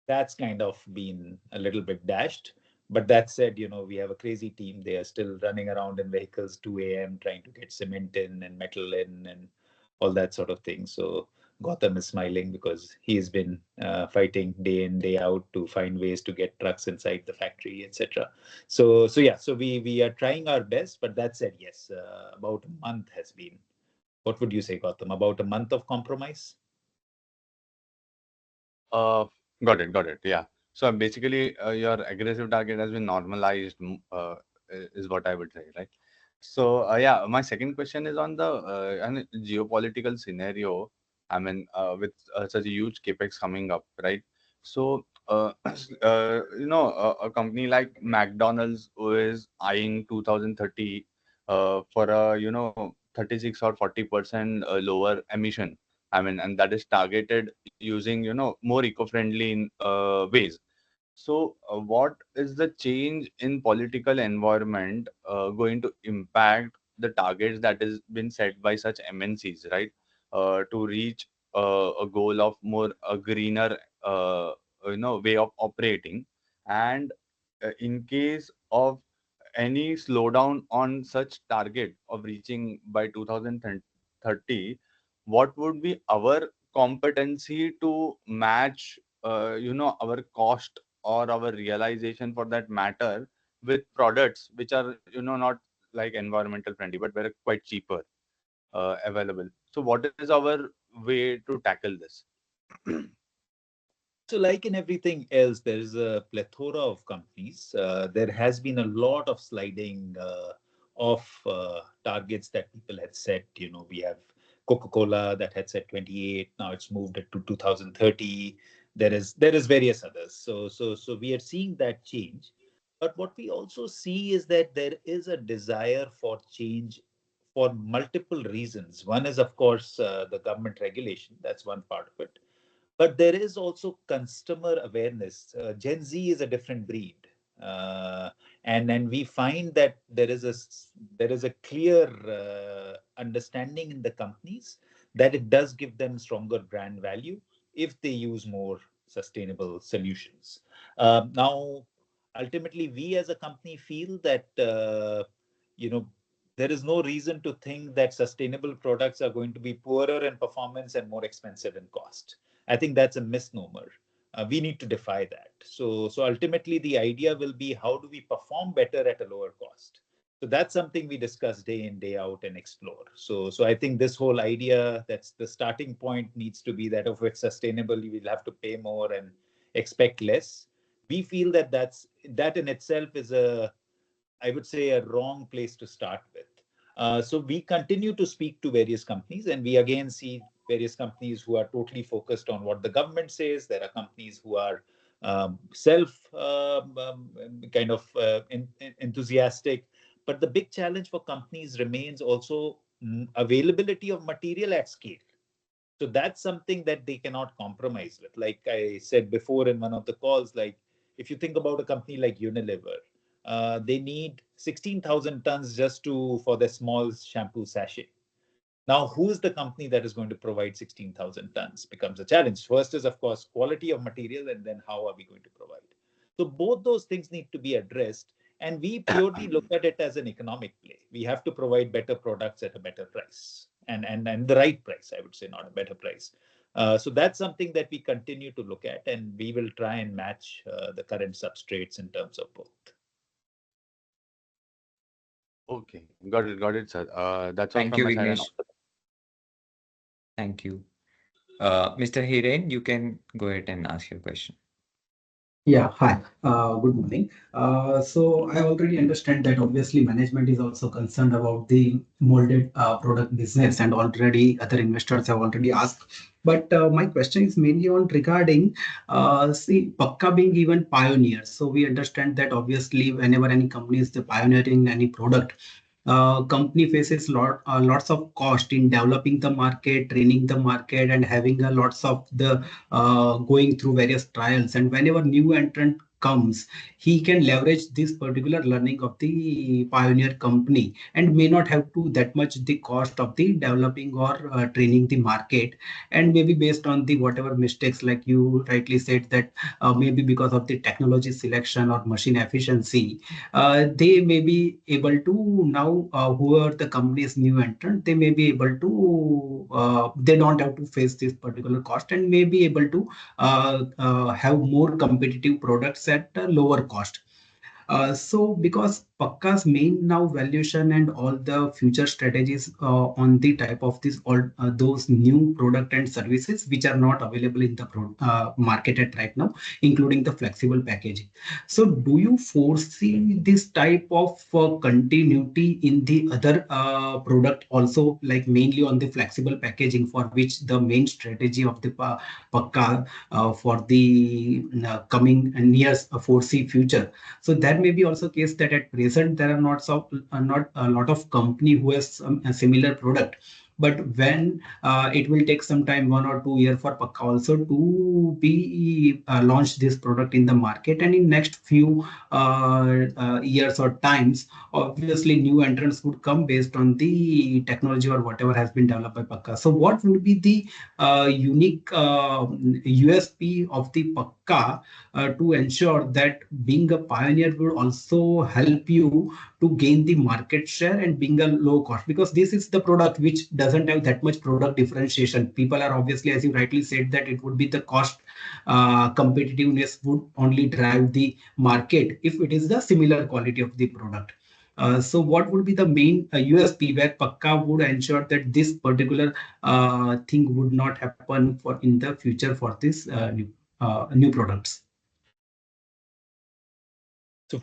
That's kind of been a little bit dashed. But that said, we have a crazy team. They are still running around in vehicles 2 a.m. trying to get cement in and metal in and all that sort of thing. So Gautam is smiling because he's been fighting day in, day out to find ways to get trucks inside the factory, etc. So yeah, so we are trying our best. But that said, yes, about a month has been. What would you say, Gautam? About a month of compromise? Uh, got it. Yeah. So basically, your aggressive target has been normalized, is what I would say, right? So yeah, my second question is on the geopolitical scenario. I mean, with such a huge capex coming up, right? So, a company like McDonald's who is eyeing 2030 for a 36 or 40% lower emission. I mean, and that is targeted using more eco-friendly ways. So, what is the change in political environment going to impact the targets that has been set by such MNCs, right? To reach a goal of more a greener, way of operating, and in case of any slowdown on such target of reaching by 2030, what would be our competency to match, our cost or our realization for that matter with products which are not like environmental friendly but very quite cheaper available. So what is our way to tackle this? So, like in everything else, there is a plethora of companies. There has been a lot of sliding of targets that people had set. You know, we have Coca-Cola that had set 28. Now it's moved it to 2030. There is various others. So we are seeing that change. But what we also see is that there is a desire for change for multiple reasons. One is, of course, the government regulation. That's one part of it, but there is also customer awareness. Gen Z is a different breed, uh, and we find that there is a clear understanding in the companies that it does give them stronger brand value if they use more sustainable solutions. Now, ultimately, we as a company feel that you know there is no reason to think that sustainable products are going to be poorer in performance and more expensive in cost. I think that's a misnomer. We need to defy that. So ultimately, the idea will be how do we perform better at a lower cost. So that's something we discuss day in day out and explore. So I think this whole idea, that's the starting point, needs to be that if it's sustainable, you will have to pay more and expect less. We feel that that in itself is I would say, a wrong place to start with. So we continue to speak to various companies, and we again see various companies who are totally focused on what the government says. There are companies who are self kind of enthusiastic, but the big challenge for companies remains also availability of material at scale. So that's something that they cannot compromise with. Like I said before in one of the calls, like if you think about a company like Unilever, they need 16,000 tons just to for their small shampoo sachet. Now, who is the company that is going to provide 16,000 tons becomes a challenge. First is, of course, quality of material, and then how are we going to provide? So both those things need to be addressed, and we purely look at it as an economic play. We have to provide better products at a better price, and the right price, I would say, not a better price. So that's something that we continue to look at, and we will try and match the current substrates in terms of both. Okay, got it, sir. That's all Thank from you, my side, and Vignesh. Thank you. Mr. Hiren, you can go ahead and ask your question. Yeah, hi. Good morning. So I already understand that obviously management is also concerned about the molded product business, and already other investors have already asked. But my question is mainly on regarding, see, Pakka being even pioneers. So we understand that obviously whenever any company is the pioneering any product, company faces lots of cost in developing the market, training the market, and having a lots of the going through various trials. And whenever new entrant comes, he can leverage this particular learning of the pioneer company and may not have to that much the cost of the developing or training the market. And maybe based on the whatever mistakes, like you rightly said, that maybe because of the technology selection or machine efficiency, they may be able to now, whoever the company is new entrant, they may be able to, they don't have to face this particular cost and may be able to have more competitive products at a lower cost. So because Pakka's main now valuation and all the future strategies on the type of this all those new product and services which are not available in the market at right now, including the flexible packaging. So, do you foresee this type of continuity in the other product also, like mainly on the flexible packaging, for which the main strategy of the Pakka for the coming years foresee future? So that may be also case that at present there are not a lot of company who has a similar product. But when it will take some time, 1 or 2 year for Pakka also to be launch this product in the market, and in next few years or times, obviously new entrants would come based on the technology or whatever has been developed by Pakka. So what would be the unique USP of the Pakka to ensure that being a pioneer will also help you to gain the market share and being a low cost, because this is the product which doesn't have that much product differentiation. People are obviously, as you rightly said, that it would be the cost competitiveness would only drive the market if it is the similar quality of the product. So what would be the main USP where Pakka would ensure that this particular thing would not happen for in the future for this new products? So,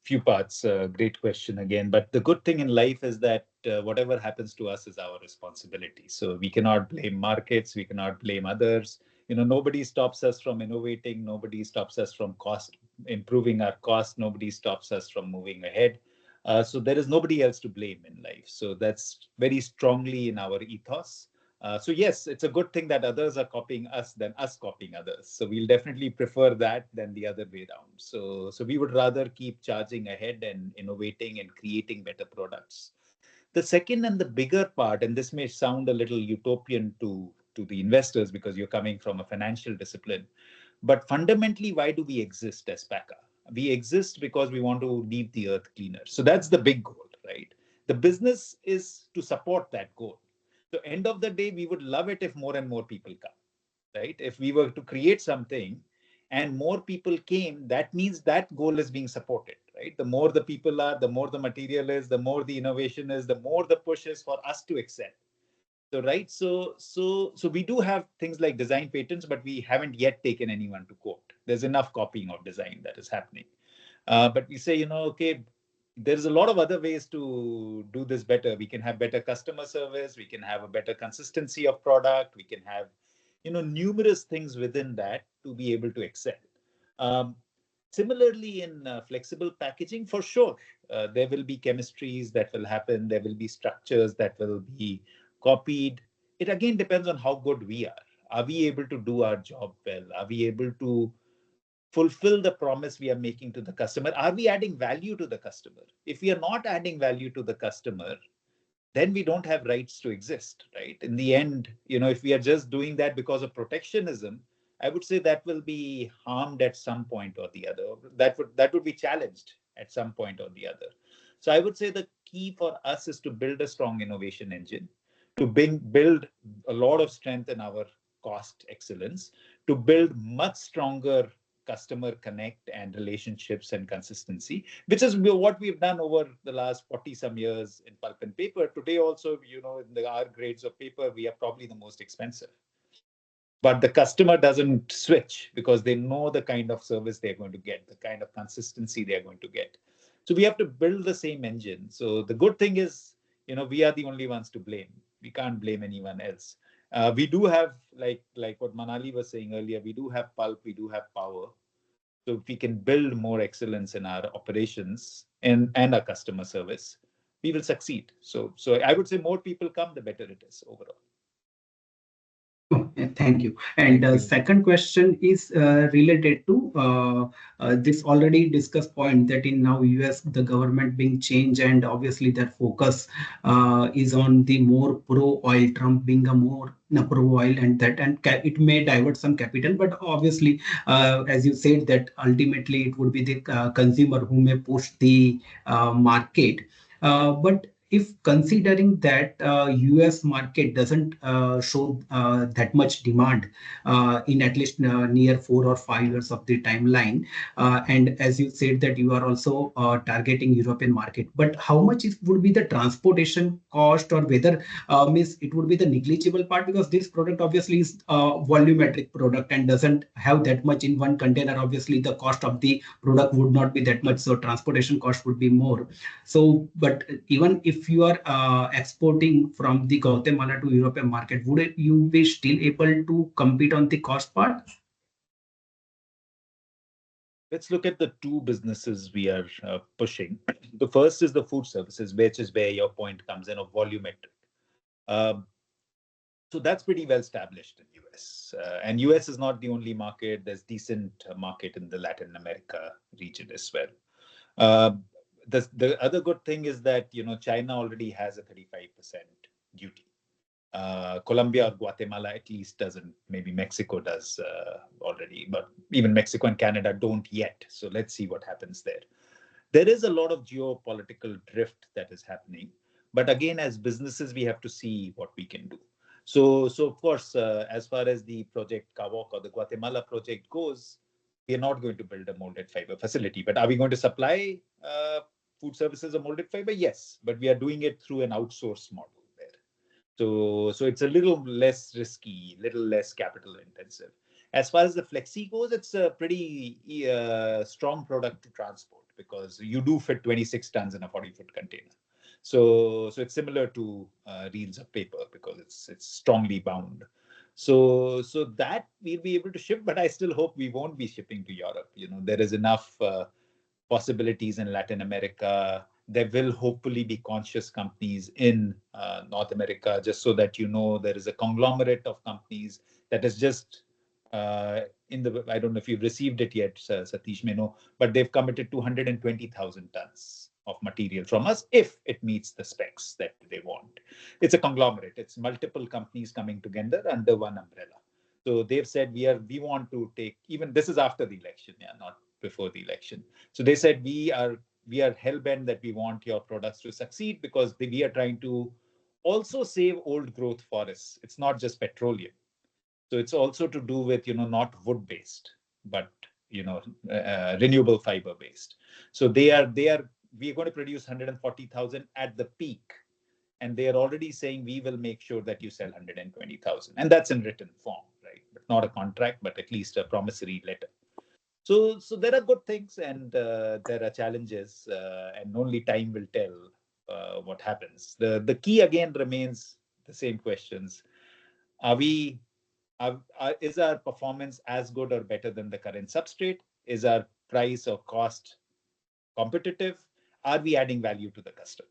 few parts. Great question again. But the good thing in life is that whatever happens to us is our responsibility. So we cannot blame markets. We cannot blame others. Nobody stops us from innovating. Nobody stops us from improving our cost. Nobody stops us from moving ahead. So there is nobody else to blame in life. So that's very strongly in our ethos. So yes, it's a good thing that others are copying us than us copying others. So we'll definitely prefer that than the other way around. So we would rather keep charging ahead and innovating and creating better products. The second and the bigger part, and this may sound a little utopian to the investors because you're coming from a financial discipline, but fundamentally, why do we exist as Pakka? We exist because we want to leave the earth cleaner. So that's the big goal, right? The business is to support that goal. So end of the day, we would love it if more and more people come, right? If we were to create something and more people came, that means that goal is being supported, right? The more the people are, the more the material is, the more the innovation is, the more the push is for us to excel. So right, so we do have things like design patents, but we haven't yet taken anyone to court. There's enough copying of design that is happening. But we say, okay, there's a lot of other ways to do this better. We can have better customer service. We can have a better consistency of product. We can have, numerous things within that to be able to excel. Um, Similarly, in flexible packaging, for sure, there will be chemistries that will happen. There will be structures that will be copied. It again depends on how good we are. Are we able to do our job well? Are we able to fulfill the promise we are making to the customer? Are we adding value to the customer? If we are not adding value to the customer, then we don't have rights to exist, right? In the end, if we are just doing that because of protectionism, I would say that will be harmed at some point or the other. That would be challenged at some point or the other. So I would say the key for us is to build a strong innovation engine, to build a lot of strength in our cost excellence, to build much stronger customer connect and relationships and consistency, which is what we've done over the last 40 some years in pulp and paper. Today also, in the R grades of paper, we are probably the most expensive. But the customer doesn't switch because they know the kind of service they're going to get, the kind of consistency they're going to get. So we have to build the same engine. So the good thing is, we are the only ones to blame. We can't blame anyone else. We do have, like what Manali was saying earlier, we do have pulp, we do have power. So if we can build more excellence in our operations and our customer service, we will succeed. So I would say more people come, the better it is overall. Thank you. And second question is related to this already discussed point that in now US, the government being changed, and obviously their focus is on the more pro oil, Trump being a more pro oil, and that and it may divert some capital, but obviously, as you said, that ultimately it would be the consumer who may push the market. But if considering that US market doesn't show that much demand in at least near 4 or 5 years of the timeline, and as you said that you are also targeting European market, but how much it would be the transportation cost, or whether means it would be the negligible part, because this product obviously is a volumetric product and doesn't have that much in one container. Obviously the cost of the product would not be that much, so transportation cost would be more. So but even if you are exporting from the Guatemala to European market, would you be still able to compete on the cost part? Let's look at the two businesses we are pushing. The first is the food services, which is where your point comes in of volumetric. Um, so that's pretty well established in US, and US is not the only market. There's decent market in the Latin America region as well. Uh, the other good thing is that China already has a 35% duty. Colombia or Guatemala at least doesn't. Maybe Mexico does already, but even Mexico and Canada don't yet. So let's see what happens there. There is a lot of geopolitical drift that is happening, but again, as businesses, we have to see what we can do. So of course, as far as the project Kawok or the Guatemala project goes, we are not going to build a molded fiber facility. But are we going to supply food services a molded fiber? Yes, but we are doing it through an outsource model there. So it's a little less risky, little less capital intensive. As far as the Flexi goes, it's a pretty strong product to transport because you do fit 26 tons in a 40-foot container. So it's similar to reels of paper because it's strongly bound. So that we'll be able to ship, but I still hope we won't be shipping to Europe. There is enough possibilities in Latin America. There will hopefully be conscious companies in North America, just so that there is a conglomerate of companies that is just in the. I don't know if you've received it yet, Satish may know, but they've committed 220,000 tons of material from us if it meets the specs that they want. It's a conglomerate. It's multiple companies coming together under one umbrella. So they've said we want to take, even this is after the election, yeah, not before the election. So they said we are hell bent that we want your products to succeed because we are trying to also save old growth forests. It's not just petroleum. So it's also to do with not wood based, but renewable fiber based. So we are going to produce 140,000 at the peak, and they are already saying we will make sure that you sell 120,000, and that's in written form, right? But not a contract, but at least a promissory letter. So there are good things and there are challenges, and only time will tell what happens. The key again remains the same questions. Are we is our performance as good or better than the current substrate? Is our price or cost competitive? Are we adding value to the customer?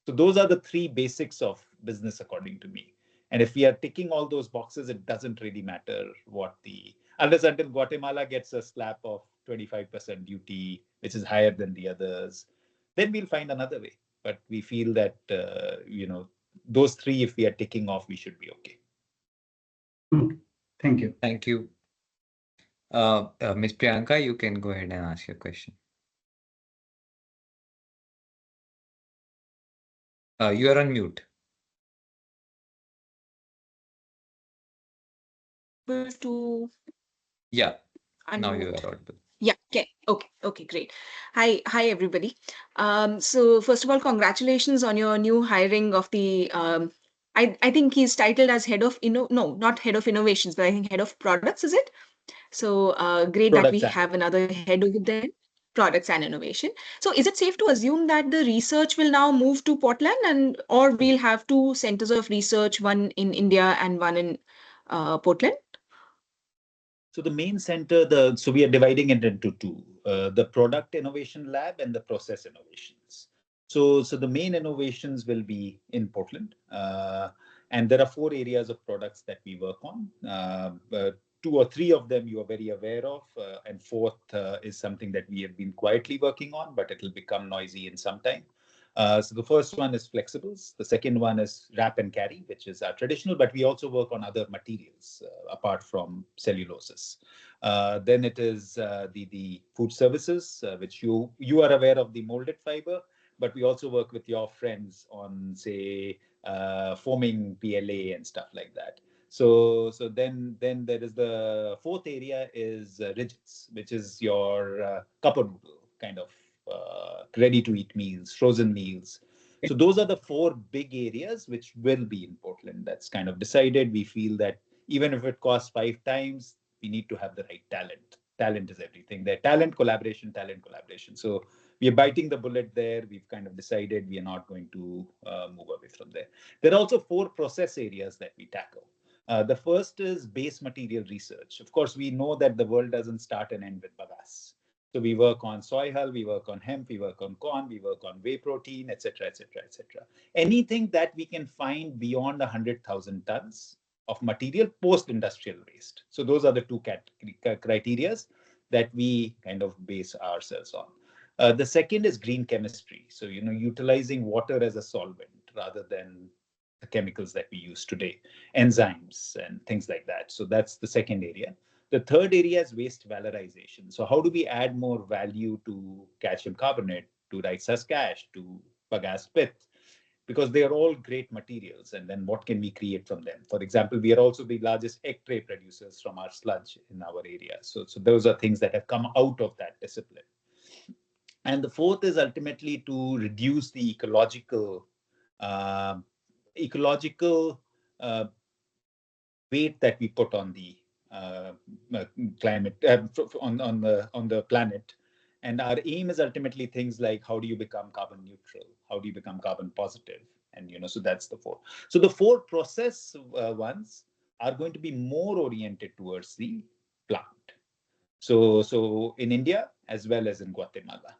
So those are the three basics of business, according to me. And if we are ticking all those boxes, it doesn't really matter unless until Guatemala gets a slap of 25% duty, which is higher than the others, then we'll find another way. But we feel that, those three, if we are ticking off, we should be okay. Thank you. Thank you. Ms. Priyanka, you can go ahead and ask your question. You are on mute. To Yeah, now you are audible. Yeah, okay, great. Hi, everybody. So first of all, congratulations on your new hiring of the. I think he's titled as head of no, not head of innovations, but I think head of products. Is it? So great that we have another head over there. Products and innovation. So is it safe to assume that the research will now move to Portland, or we'll have two centers of research, one in India and one in Portland? So the main center, so we are dividing it into two, the product innovation lab and the process innovations. So the main innovations will be in Portland. And there are 4 areas of products that we work on. 2 or 3 of them you are very aware of, and fourth is something that we have been quietly working on, but it will become noisy in some time. So the first one is flexibles. The second one is wrap and carry, which is our traditional, but we also work on other materials apart from celluloses. Then it is the food services, which you are aware of the molded fiber, but we also work with your friends on, say, foaming PLA and stuff like that. So then there is the fourth area is rigids, which is your cup of noodle kind of ready to eat meals, frozen meals. So those are the four big areas which will be in Portland. That's kind of decided. We feel that even if it costs 5 times, we need to have the right talent. Talent is everything. There, talent, collaboration, talent, collaboration. So we are biting the bullet there. We've kind of decided we are not going to move away from there. There are also four process areas that we tackle. The first is base material research. Of course, we know that the world doesn't start and end with bagasse. So we work on soy hull, we work on hemp, we work on corn, we work on whey protein, etc., etc., etc. Anything that we can find beyond 100,000 tons of material post-industrial waste. So those are the two criteria that we kind of base ourselves on. The second is green chemistry. So, utilizing water as a solvent rather than the chemicals that we use today, enzymes and things like that. So that's the second area. The third area is waste valorization. So how do we add more value to calcium carbonate, to rice husk ash, to bagasse pith? Because they are all great materials. And then what can we create from them? For example, we are also the largest egg tray producers from our sludge in our area. So those are things that have come out of that discipline. And the fourth is ultimately to reduce the uh, ecological uh, weight that we put on the uh, climate on the planet. And our aim is ultimately things like how do you become carbon neutral, how do you become carbon positive, and so that's the four. So the four process ones are going to be more oriented towards the plant. So in India as well as in Guatemala,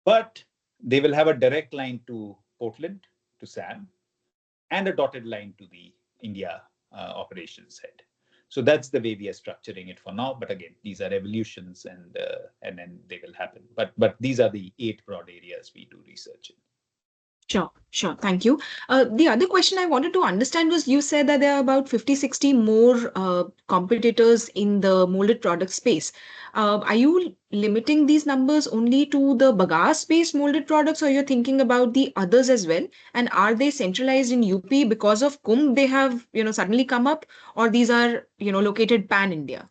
but they will have a direct line to Portland, to Sam, and a dotted line to the India operations head. So that's the way we are structuring it for now. But again, these are evolutions, and then they will happen. But these are the 8 broad areas we do research in. Sure, sure. Thank you. The other question I wanted to understand was you said that there are about 50, 60 more competitors in the molded product space. Are you limiting these numbers only to the bagasse-based molded products, or you're thinking about the others as well? And are they centralized in UP because of Kumbh they have, suddenly come up, or these are, located pan-India?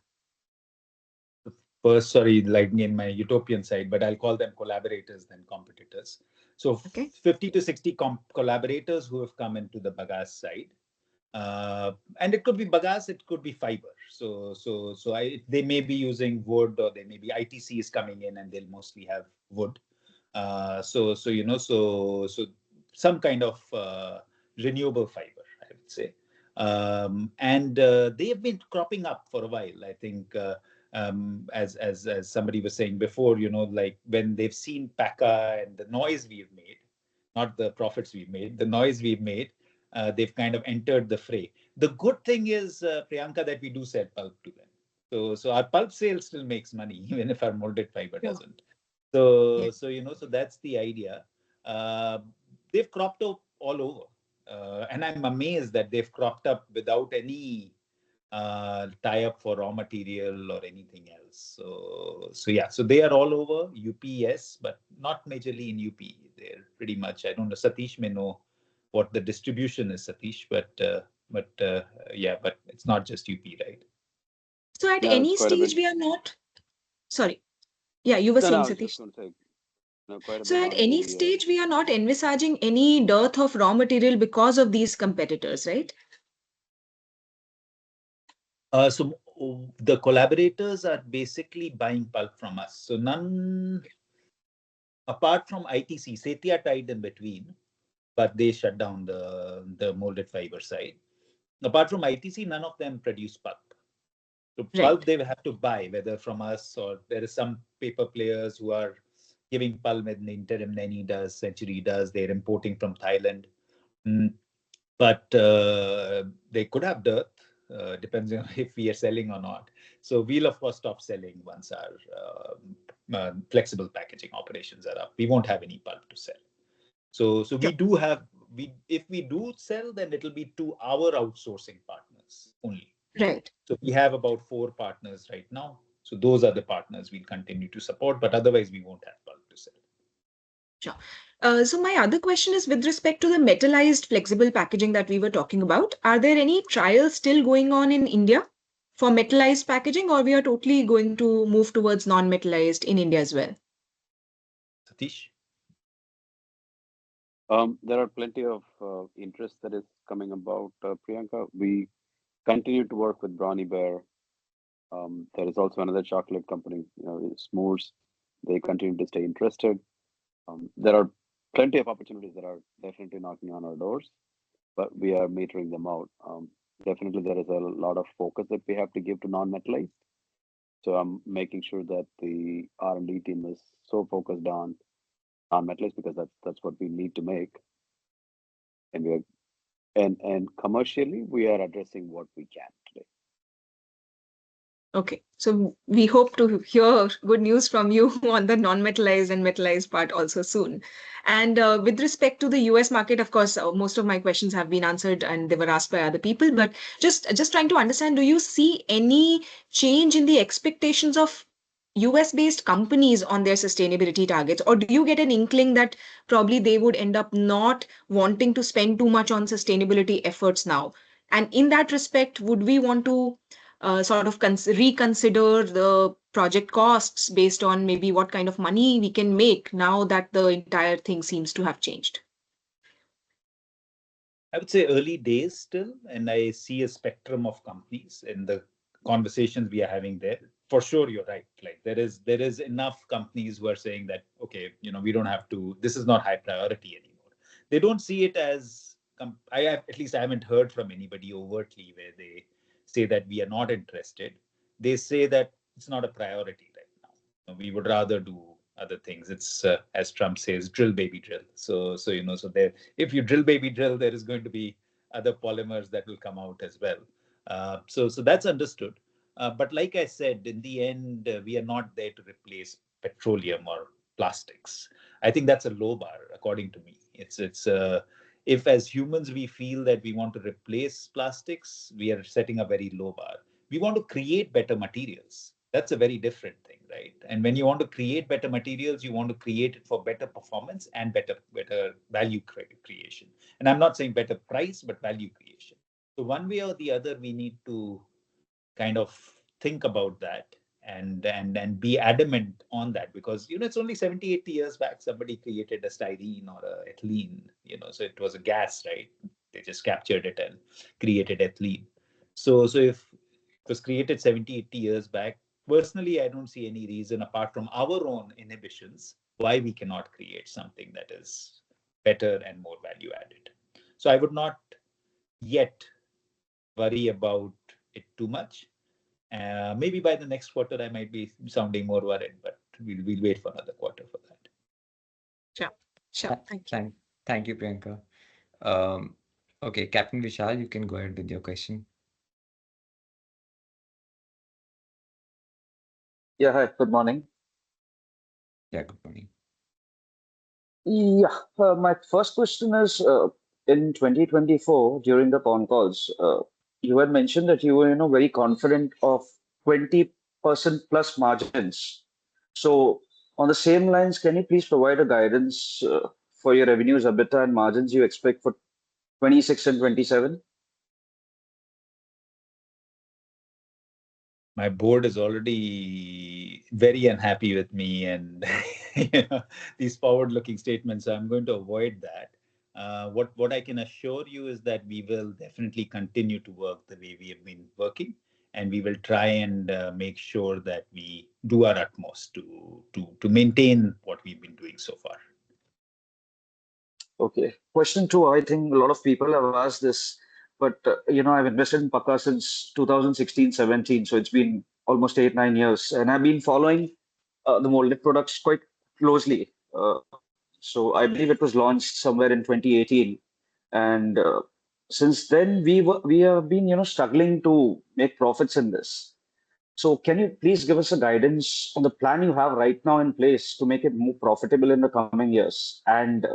First, sorry, like in my utopian side, but I'll call them collaborators than competitors. So Okay. 50 to 60 collaborators who have come into the bagasse side. And it could be bagasse, it could be fiber. They may be using wood, or they may be ITC is coming in and they'll mostly have wood. So some kind of renewable fiber, I would say. And they have been cropping up for a while. I think, as somebody was saying before, like when they've seen Pakka and the noise we've made, not the profits we've made, the noise we've made, they've kind of entered the fray. The good thing is, Priyanka, that we do sell pulp to them. So our pulp sale still makes money, even if our molded fiber doesn't. So that's the idea. Uh, they've cropped up all over. And I'm amazed that they've cropped up without any tie up for raw material or anything else. So they are all over UP, but not majorly in UP. They're pretty much, I don't know, Satish may know what the distribution is, Satish, but it's not just UP, right? So at Yeah, it's any quite a bit. stage we are not, sorry. Yeah, you were No, saying, I was just Satish. going to say, quite a So bit at on any the stage, we are not envisaging any dearth of raw material because of these competitors, right? So the collaborators are basically buying pulp from us. So none, apart from ITC, Setia tied in between, but they shut down the molded fiber side. Apart from ITC, none of them produce pulp. So pulp Right. they will have to buy, whether from us or there is some paper players who are giving pulp in the interim. Neni does, Century does. They're importing from Thailand. But they could have dearth, depends on if we are selling or not. So we'll of course stop selling once our flexible packaging operations are up. We won't have any pulp to sell. So we do have, if we do sell, then it'll be to our outsourcing partners only. Right. So we have about 4 partners right now. So those are the partners we'll continue to support, but otherwise we won't have pulp to sell. Sure. So my other question is with respect to the metallized flexible packaging that we were talking about. Are there any trials still going on in India for metallized packaging, or we are totally going to move towards non-metallized in India as well? Satish? There are plenty of interest that is coming about, Priyanka. We continue to work with Brownie Bear. There is also another chocolate company, S'mores. They continue to stay interested. There are plenty of opportunities that are definitely knocking on our doors, but we are metering them out. Definitely, there is a lot of focus that we have to give to non-metallized. So I'm making sure that the R&D team is so focused on non-metallized because that's what we need to make, and we are and commercially we are addressing what we can today. Okay, so we hope to hear good news from you on the non-metallized and metallized part also soon. And with respect to the US market, of course, most of my questions have been answered and they were asked by other people. But just trying to understand, do you see any change in the expectations of US-based companies on their sustainability targets, or do you get an inkling that probably they would end up not wanting to spend too much on sustainability efforts now? And in that respect, would we want to sort of reconsider the project costs based on maybe what kind of money we can make now that the entire thing seems to have changed? I would say early days still, and I see a spectrum of companies in the conversations we are having there. For sure, you're right. Like there is enough companies who are saying that okay, we don't have to. This is not high priority anymore. They don't see it as. At least I haven't heard from anybody overtly where they say that we are not interested. They say that it's not a priority right now. We would rather do other things. It's as Trump says, drill baby drill. So there, if you drill baby drill, there is going to be other polymers that will come out as well. So that's understood. But like I said, in the end, we are not there to replace petroleum or plastics. I think that's a low bar, according to me. It's if as humans we feel that we want to replace plastics, we are setting a very low bar. We want to create better materials. That's a very different thing, right? And when you want to create better materials, you want to create it for better performance and better value creation. And I'm not saying better price, but value creation. So one way or the other, we need to kind of think about that and be adamant on that, because it's only 70-80 years back somebody created a styrene or a ethylene, so it was a gas, right? They just captured it and created ethylene. So if it was created 70-80 years back, personally I don't see any reason apart from our own inhibitions why we cannot create something that is better and more value added. So I would not yet worry about it too much. Maybe by the next quarter, I might be sounding more worried, but we'll wait for another quarter for that. Sure, sure. Thank you. Thank you, Priyanka. Um, okay, Captain Vishal, you can go ahead with your question. Yeah, hi, good morning. Yeah, good morning. Yeah, my first question is in 2024 during the con calls, you had mentioned that you were, very confident of 20% plus margins. So on the same lines, can you please provide a guidance for your revenues, EBITDA, and margins you expect for 26 and 27? My board is already very unhappy with me and these forward-looking statements. So I'm going to avoid that. What I can assure you is that we will definitely continue to work the way we have been working, and we will try and make sure that we do our utmost to maintain what we've been doing so far. Okay. Question two, I think a lot of people have asked this, but I've invested in Pakka since 2016-17, so it's been almost 8-9 years, and I've been following the molded products quite closely. So I believe it was launched somewhere in 2018, and since then we have been struggling to make profits in this. So can you please give us a guidance on the plan you have right now in place to make it more profitable in the coming years? And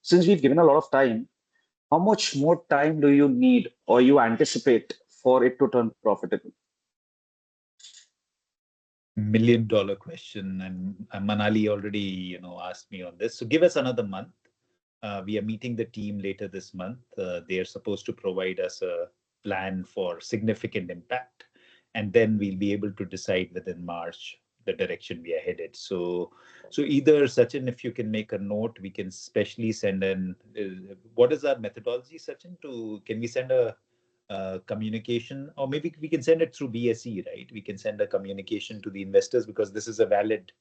since we've given a lot of time, how much more time do you need or you anticipate for it to turn profitable? million-dollar question, and Manali already, asked me on this. So give us another month. We are meeting the team later this month. They are supposed to provide us a plan for significant impact, and then we'll be able to decide within March the direction we are headed. So either Sachin, if you can make a note, we can specially send an. What is our methodology, Sachin? Can we send a communication, or maybe we can send it through BSE, right? We can send a communication to the investors because this is a valid.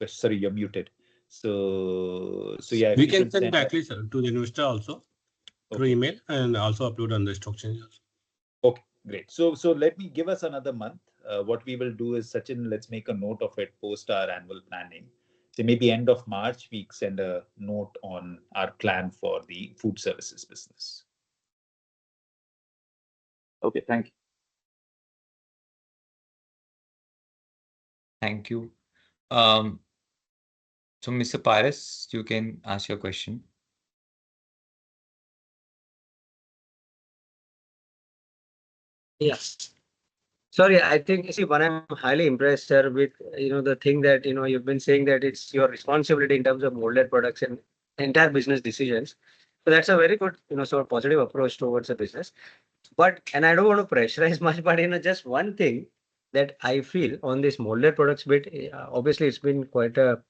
Sorry, you're muted. So yeah, if We you can can send send directly, sir, to the investor also through email and also upload on the stock exchange also. Okay, great. So let me give us another month. What we will do is, Sachin, let's make a note of it post our annual planning. So maybe end of March, we send a note on our plan for the food services business. Okay, thank you. Thank you. So, Mr. Paris, you can ask your question. Yes. Sorry, I think, see, one, I'm highly impressed, sir, with, the thing that, you've been saying that it's your responsibility in terms of molded products and entire business decisions. So that's a very good, sort of positive approach towards the business. But, and I don't want to pressurize much, but, just one thing that I feel on this molded products bit, obviously it's been quite a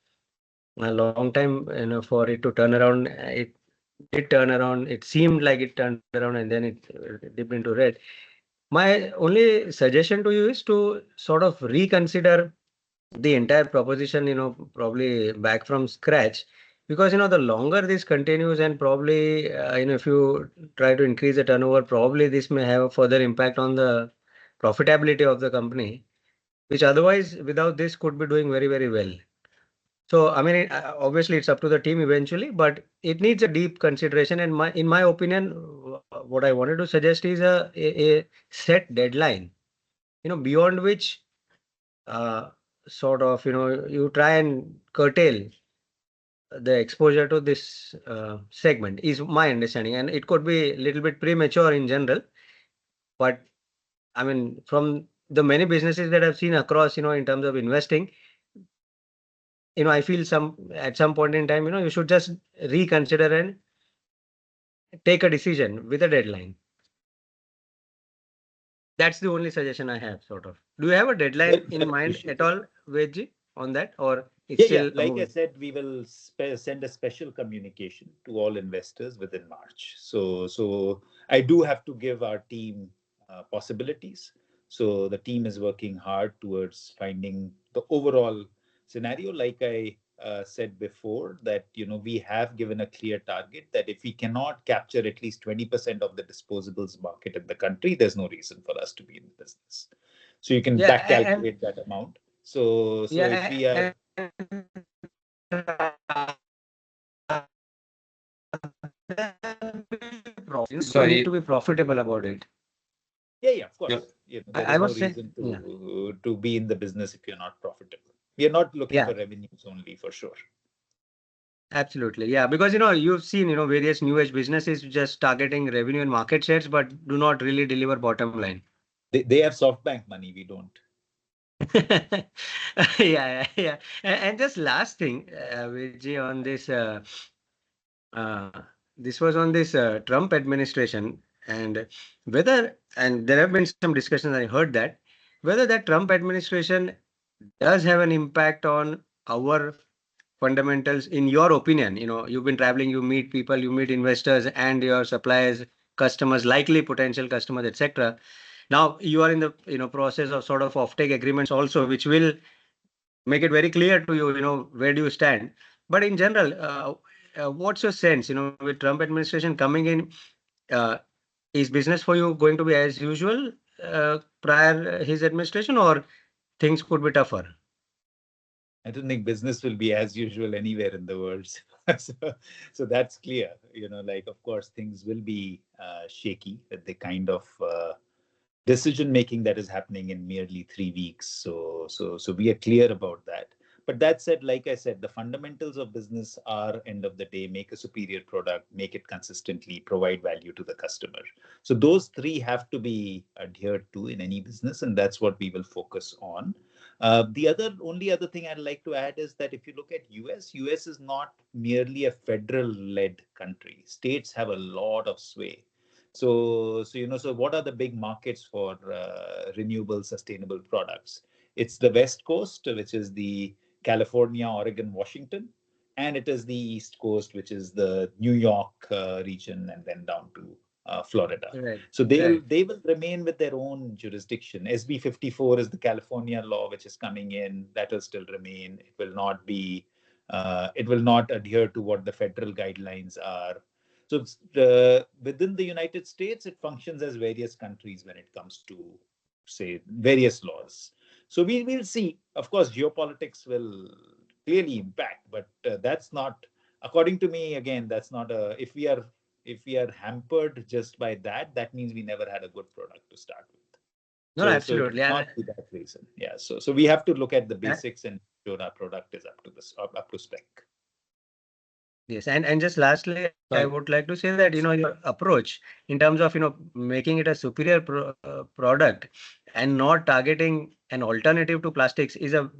long time, for it to turn around. It did turn around. It seemed like it turned around and then it dipped into red. My only suggestion to you is to sort of reconsider the entire proposition, probably back from scratch, because, the longer this continues and probably, if you try to increase the turnover, probably this may have a further impact on the profitability of the company, which otherwise without this could be doing very, very well. So, I mean, obviously it's up to the team eventually, but it needs a deep consideration. And in my opinion, what I wanted to suggest is a set deadline, beyond which sort of, you try and curtail the exposure to this segment is my understanding. And it could be a little bit premature in general, but I mean, from the many businesses that I've seen across, in terms of investing, I feel at some point in time, you should just reconsider and take a decision with a deadline. That's the only suggestion I have, sort of. Do you have a deadline in mind at all, Vedji, on that, or it's still Like I said, we will send a special communication to all investors within March. So I do have to give our team possibilities. So the team is working hard towards finding the overall scenario. Like I said before, that we have given a clear target that if we cannot capture at least 20% of the disposables market in the country, there's no reason for us to be in the business. So you can back calculate that amount. So if we are you need to be profitable about it. Yeah, of course. Yep. There is no reason to be in the business if you're not profitable. We are not looking for revenues only, for sure. Absolutely. Yeah, because you've seen various new age businesses just targeting revenue and market shares, but do not really deliver bottom line. They have SoftBank money, we don't. Yeah. And just last thing, Vijay, on this, this was on this Trump administration, and there have been some discussions, I heard that, whether that Trump administration does have an impact on our fundamentals, in your opinion. You've been traveling, you meet people, you meet investors and your suppliers, customers, likely potential customers, etc. Now you are in the process of sort of offtake agreements also, which will make it very clear to you, where do you stand. But in general, what's your sense, with Trump administration coming in, is business for you going to be as usual prior his administration, or things could be tougher? I don't think business will be as usual anywhere in the world. So that's clear. Like, of course, things will be shaky at the kind of decision making that is happening in merely 3 weeks. So we are clear about that. But that said, like I said, the fundamentals of business are, end of the day, make a superior product, make it consistently, provide value to the customer. So those three have to be adhered to in any business, and that's what we will focus on. The only other thing I'd like to add is that if you look at US is not merely a federal-led country. States have a lot of sway. So what are the big markets for renewable, sustainable products? It's the West Coast, which is the California, Oregon, Washington, and it is the East Coast, which is the New York region, and then down to Florida. Right. So they will remain with their own jurisdiction. SB 54 is the California law which is coming in. That will still remain. It will not be. It will not adhere to what the federal guidelines are. So within the United States, it functions as various countries when it comes to, say, various laws. So we will see. Of course, geopolitics will clearly impact, but that's not, according to me, again, that's not a. If we are hampered just by that, that means we never had a good product to start with. No, So it absolutely. will not be that reason. Yeah. So we have to look at the And- basics and ensure our product is up to spec. Yes, and just lastly, I would like to say that your approach in terms of making it a superior product and not targeting an alternative to plastics is a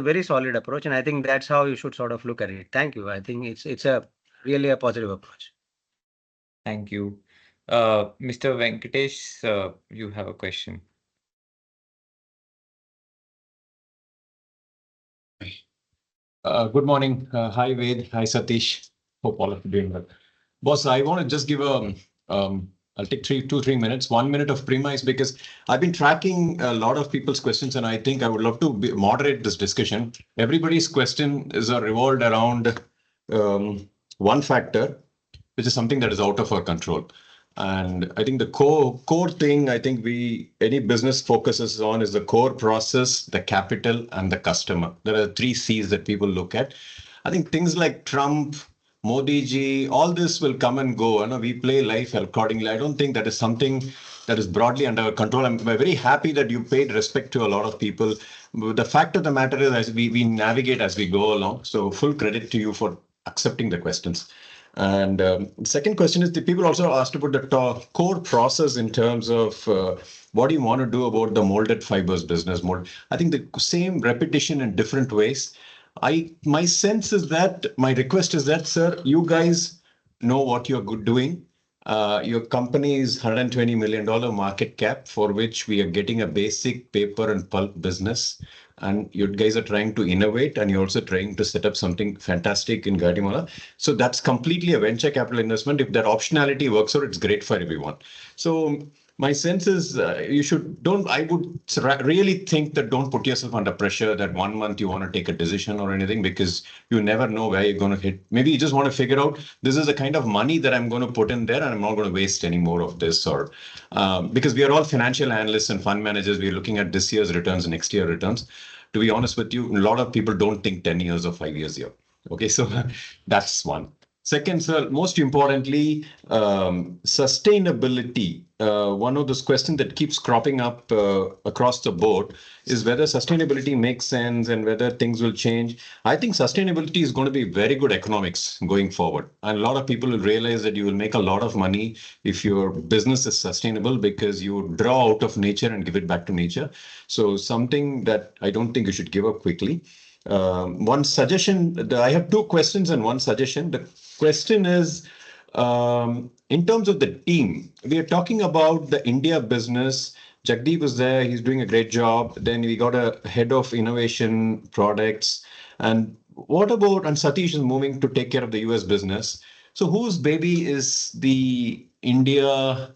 very solid approach, and I think that's how you should sort of look at it. Thank you. I think it's a really a positive approach. Thank you. Mr. Venkatesh, you have a question. Good morning. Hi, Ved. Hi, Satish. Hope all of you are doing well. Boss, I want to just give I'll take 3 minutes, 1 minute of premise because I've been tracking a lot of people's questions and I think I would love to moderate this discussion. Everybody's question is revolved around one factor, which is something that is out of our control. And I think the core thing I think any business focuses on is the core process, the capital, and the customer. There are 3 C's that people look at. I think things like Trump, Modi ji, all this will come and go. We play life accordingly. I don't think that is something that is broadly under our control. I'm very happy that you paid respect to a lot of people. The fact of the matter is, as we navigate as we go along. So full credit to you for accepting the questions. And second question is the people also asked about the core process in terms of what do you want to do about the molded fibers business model. I think the same repetition in different ways. My sense is that my request is that, sir, you guys know what you're doing. Your company is $120 million market cap for which we are getting a basic paper and pulp business. And you guys are trying to innovate and you're also trying to set up something fantastic in Guatemala. So that's completely a venture capital investment. If that optionality works out, it's great for everyone. So my sense is I would really think that don't put yourself under pressure that 1 month you want to take a decision or anything because you never know where you're going to hit. Maybe you just want to figure out this is the kind of money that I'm going to put in there and I'm not going to waste any more of this or because we are all financial analysts and fund managers. We're looking at this year's returns, next year returns. To be honest with you, a lot of people don't think 10 years or 5 years here. Okay, so that's one. Second, sir, most importantly, sustainability. One of those questions that keeps cropping up across the board is whether sustainability makes sense and whether things will change. I think sustainability is going to be very good economics going forward. And a lot of people will realize that you will make a lot of money if your business is sustainable because you draw out of nature and give it back to nature. So something that I don't think you should give up quickly. One suggestion, I have 2 questions and one suggestion. The question is, in terms of the team, we are talking about the India business. Jagdeep was there. He's doing a great job. Then we got a head of innovation products. And what about, and Satish is moving to take care of the US business. So whose baby is the India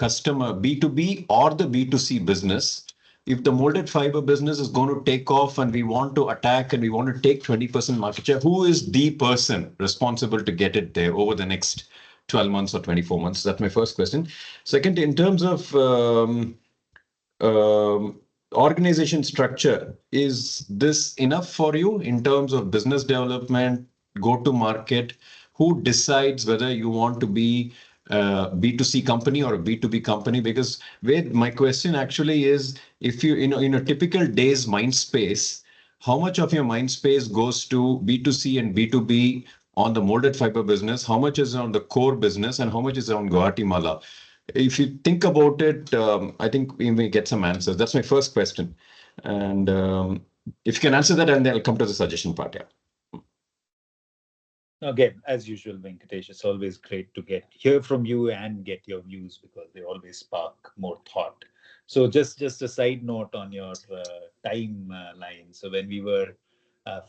customer, B2B or the B2C business? If the molded fiber business is going to take off and we want to attack and we want to take 20% market share, who is the person responsible to get it there over the next 12 months or 24 months? That's my first question. Second, in terms of organization structure, is this enough for you in terms of business development, go to market? Who decides whether you want to be B2C company or a B2B company? Because my question actually is, if you in a typical day's mind space, how much of your mind space goes to B2C and B2B on the molded fiber business? How much is on the core business and how much is on Guatemala? If you think about it, I think we may get some answers. That's my first question. And if you can answer that, and then I'll come to the suggestion part. Yeah. Again, as usual, Venkatesh, it's always great to hear from you and get your views because they always spark more thought. So just a side note on your timeline. So when we were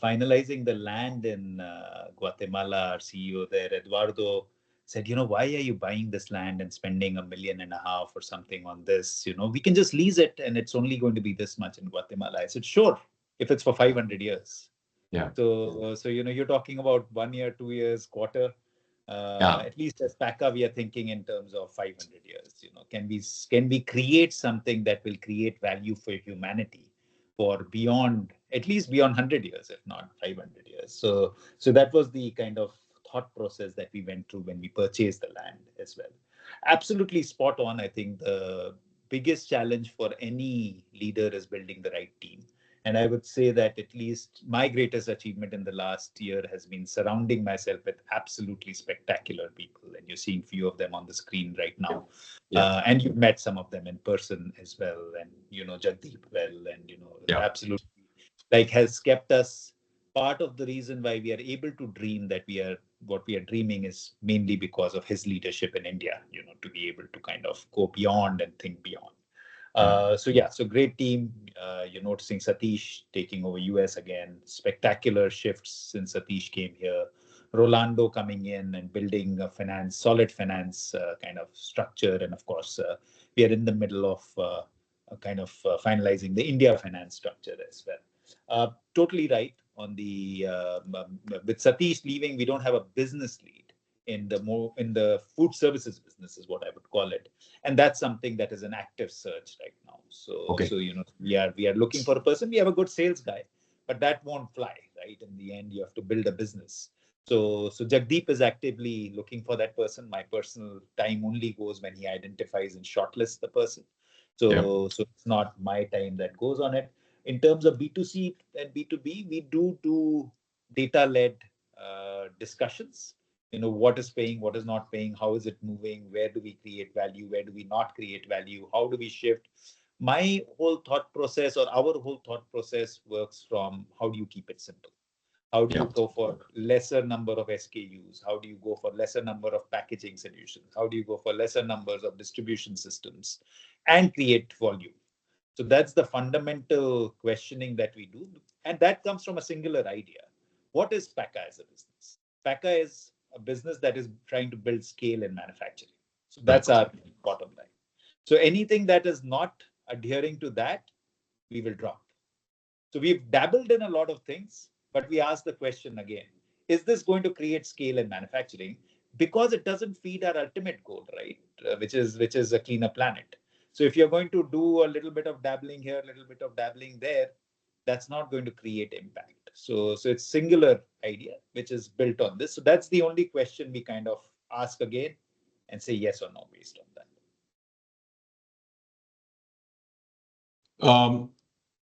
finalizing the land in Guatemala, our CEO there, Eduardo, said, why are you buying this land and spending $1.5 million or something on this? We can just lease it and it's only going to be this much in Guatemala. I said, sure, if it's for 500 years. Yeah. So you're talking about 1 year, 2 years, quarter. Yeah. At least as Pakka, we are thinking in terms of 500 years. Can we create something that will create value for humanity for beyond, at least beyond 100 years, if not 500 years. So that was the kind of thought process that we went through when we purchased the land as well. Absolutely spot on. I think the biggest challenge for any leader is building the right team. And I would say that at least my greatest achievement in the last year has been surrounding myself with absolutely spectacular people. And you're seeing few of them on the screen right now. Yeah. And you've met some of them in person as well. And, Jagdeep well, and, absolutely has kept us. Part of the reason why we are able to dream that what we are dreaming is mainly because of his leadership in India, to be able to kind of go beyond and think beyond. So great team. You're noticing Satish taking over US again. Spectacular shifts since Satish came here. Rolando coming in and building a solid finance kind of structure. And of course, we are in the middle of finalizing the India finance structure as well. Totally right on the with Satish leaving, we don't have a business lead in the food services business is what I would call it, and that's something that is an active search right now. So we are looking for a person. We have a good sales guy, but that won't fly, right? In the end, you have to build a business. So Jagdeep is actively looking for that person. My personal time only goes when he identifies and shortlists the person. So it's not my time that goes on it. In terms of B2C and B2B, we do data-led discussions. What is paying, what is not paying, how is it moving, where do we create value, where do we not create value, how do we shift. My whole thought process or our whole thought process works from how do you keep it simple? How do you go for lesser number of SKUs? How do you go for lesser number of packaging solutions? How do you go for lesser numbers of distribution systems and create volume? So that's the fundamental questioning that we do. And that comes from a singular idea. What is Pakka as a business? Pakka is a business that is trying to build scale in manufacturing. So that's our bottom line. So anything that is not adhering to that, we will drop. So we've dabbled in a lot of things, but we ask the question again, is this going to create scale in manufacturing? Because it doesn't feed our ultimate goal, right? Which is a cleaner planet. So if you're going to do a little bit of dabbling here, a little bit of dabbling there, that's not going to create impact. So it's singular idea, which is built on this. So that's the only question we kind of ask again and say yes or no based on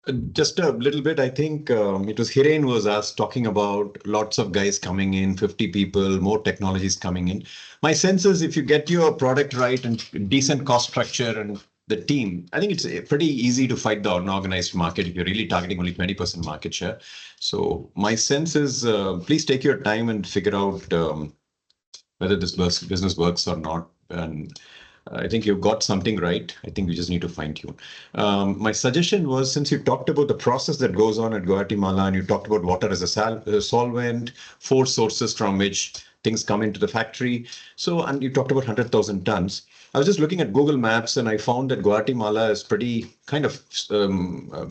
that. Just a little bit, I think it was Hiren was asked talking about lots of guys coming in, 50 people, more technologies coming in. My sense is if you get your product right and decent cost structure and the team, I think it's pretty easy to fight the unorganized market if you're really targeting only 20% market share. So my sense is please take your time and figure out whether this business works or not. And I think you've got something right. I think we just need to fine tune. My suggestion was, since you talked about the process that goes on at Guatemala and you talked about water as a solvent, 4 sources from which things come into the factory. And you talked about 100,000 tons. I was just looking at Google Maps and I found that Guatemala is pretty kind of,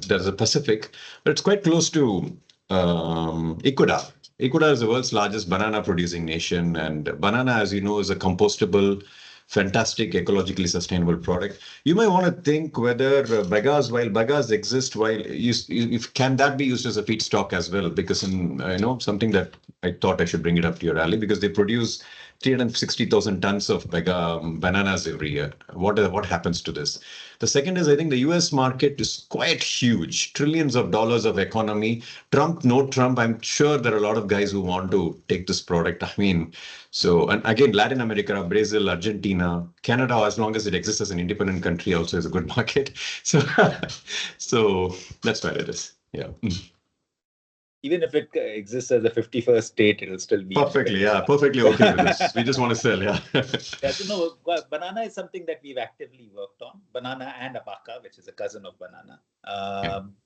there's a Pacific, but it's quite close to Ecuador. Ecuador is the world's largest banana producing nation, and banana, as you know, is a compostable, fantastic, ecologically sustainable product. You might want to think whether while bagasse exist, can that be used as a feedstock as well? Because something that I thought I should bring it up to your alley, because they produce 360,000 tons of bananas every year. What happens to this? The second is, I think the US market is quite huge, trillions of dollars of economy. Trump, no Trump, I'm sure there are a lot of guys who want to take this product. I mean, so, and again, Latin America, Brazil, Argentina, Canada, as long as it exists as an independent country, also is a good market. So, so that's where it is. Yeah. Even if it exists as a 51st state, it'll still be Perfectly, yeah, perfectly okay with this. We just want to sell, yeah. Yeah, so no, banana is something that we've actively worked on. Banana and Pakka, which is a cousin of banana.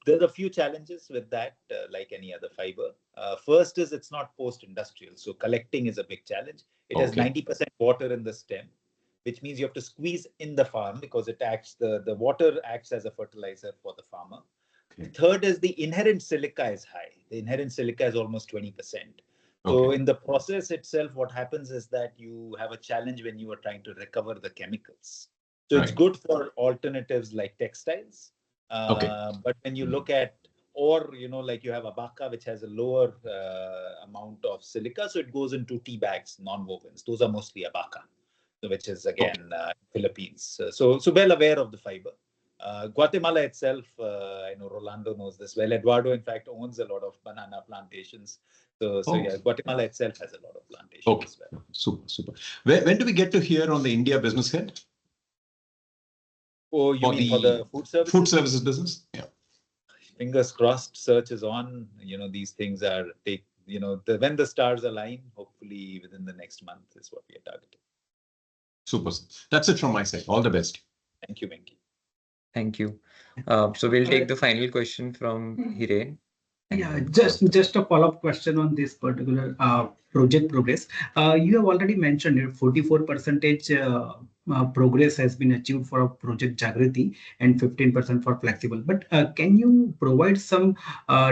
There's a few challenges with that, like any other fiber. First is it's not post-industrial, so collecting is a big challenge. It has 90% water in the stem, which means you have to squeeze in the farm because it acts, the water acts as a fertilizer for the farmer. Third is the inherent silica is high. The inherent silica is almost 20%. So in the process itself, what happens is that you have a challenge when you are trying to recover the chemicals. So it's good for alternatives like textiles. But when you look at, or, you know, like you have Abaka, which has a lower amount of silica, so it goes into tea bags, non-wovens. Those are mostly Abaka, which is again Philippines. So well aware of the fiber. Guatemala itself, I know Rolando knows this well. Eduardo, in fact, owns a lot of banana plantations. So yeah, Guatemala itself has a lot of plantations as well. Super. When do we get to hear on the India business head? Oh, you mean for the food services? Food services business? Yeah. Fingers crossed, search is on. You know, these things are when the stars align, hopefully within the next month is what we are targeting. Super. That's it from my side. All the best. Thank you, Venki. Thank you. So we'll take the final question from Hiren. Yeah, just a follow-up question on this particular project progress. You have already mentioned it, 44% progress has been achieved for project Jagriti and 15% for flexible. But can you provide some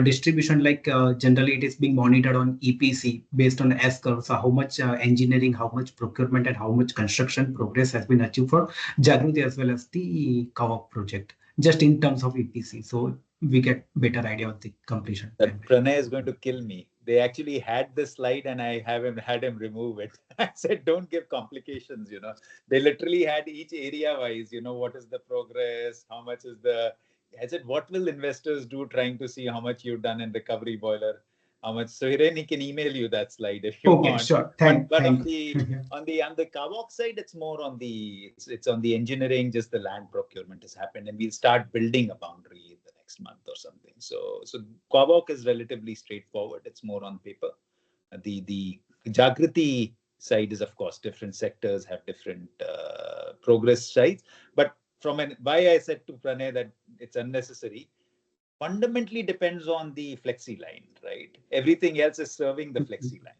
distribution, like generally it is being monitored on EPC based on S curve. So how much engineering, how much procurement, and how much construction progress has been achieved for Jagriti as well as the Kawak project, just in terms of EPC. So we get better idea of the completion. That Pranay is going to kill me. They actually had this slide and I haven't had him remove it. I said, don't give complications, you know. They literally had each area wise, you know, what is the progress, how much is the, I said, what will investors do trying to see how much you've done in recovery boiler, how much. So Hiren, he can email you that slide if you want. Okay, sure. But on the Kawak side, it's more on it's on the engineering, just the land procurement has happened and we'll start building a boundary in the next month or something. So Kawak is relatively straightforward. It's more on paper. The Jagriti side is, of course, different sectors have different progress sides. But why I said to Pranay that it's unnecessary, fundamentally depends on the flexi line, right? Everything else is serving the flexi line.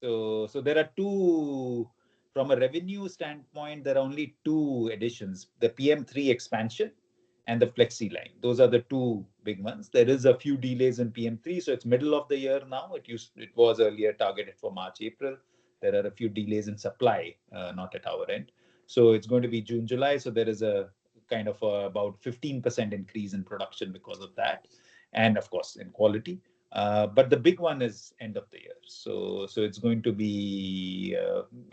So there are two, from a revenue standpoint, there are only two additions, the PM3 expansion and the flexi line. Those are the two big ones. There is a few delays in PM3, so it's middle of the year now. It was earlier targeted for March, April. There are a few delays in supply, not at our end. So it's going to be June, July. So there is a kind of about 15% increase in production because of that. And of course, in quality. But the big one is end of the year. So it's going to be,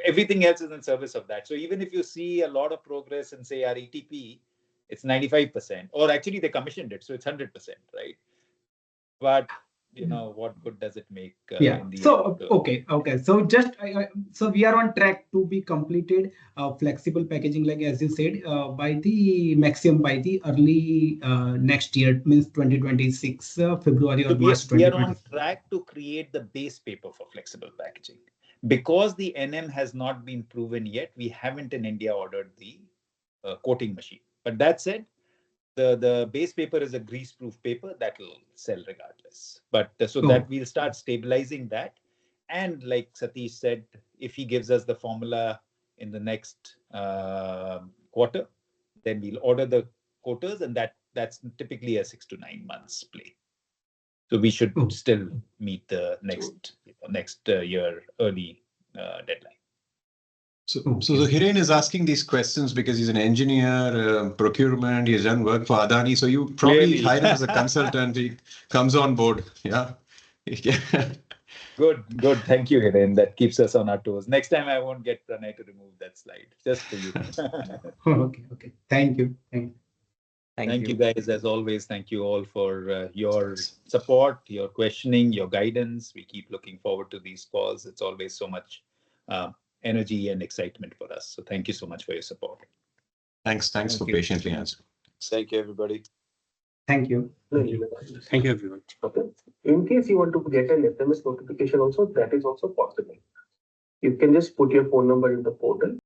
everything else is in service of that. So even if you see a lot of progress in, say, our ETP, it's 95%, or actually they commissioned it, so it's 100%, right? But you know, what good does it make? In the so okay. So just so we are on track to be completed flexible packaging, like as you said, by the maximum by the early next year, means 2026 February or March 2026. We are on track to create the base paper for flexible packaging. Because the NM has not been proven yet, we haven't in India ordered the coating machine. But that said, the base paper is a grease-proof paper that will sell regardless. But so that we'll start stabilizing that. And like Satish said, if he gives us the formula in the next quarter, then we'll order the coaters, and that's typically a 6 to 9 months play. So we should still meet the next year early deadline. So Hiren is asking these questions because he's an engineer, procurement, he's done work for Adani. So you probably hire him as a consultant, he comes on board. Yeah. Good. Thank you, Hiren. That keeps us on our toes. Next time, I won't get Pranay to remove that slide, just for you. Okay. Thank you. Thank you, guys. As always, thank you all for your support, your questioning, your guidance. We keep looking forward to these calls. It's always so much energy and excitement for us. So thank you so much for your support. Thanks for patiently answering. Thank you, everybody. Thank you. Thank you, everyone. Okay. In case you want to get an SMS notification also, that is also possible. You can just put your phone number in the portal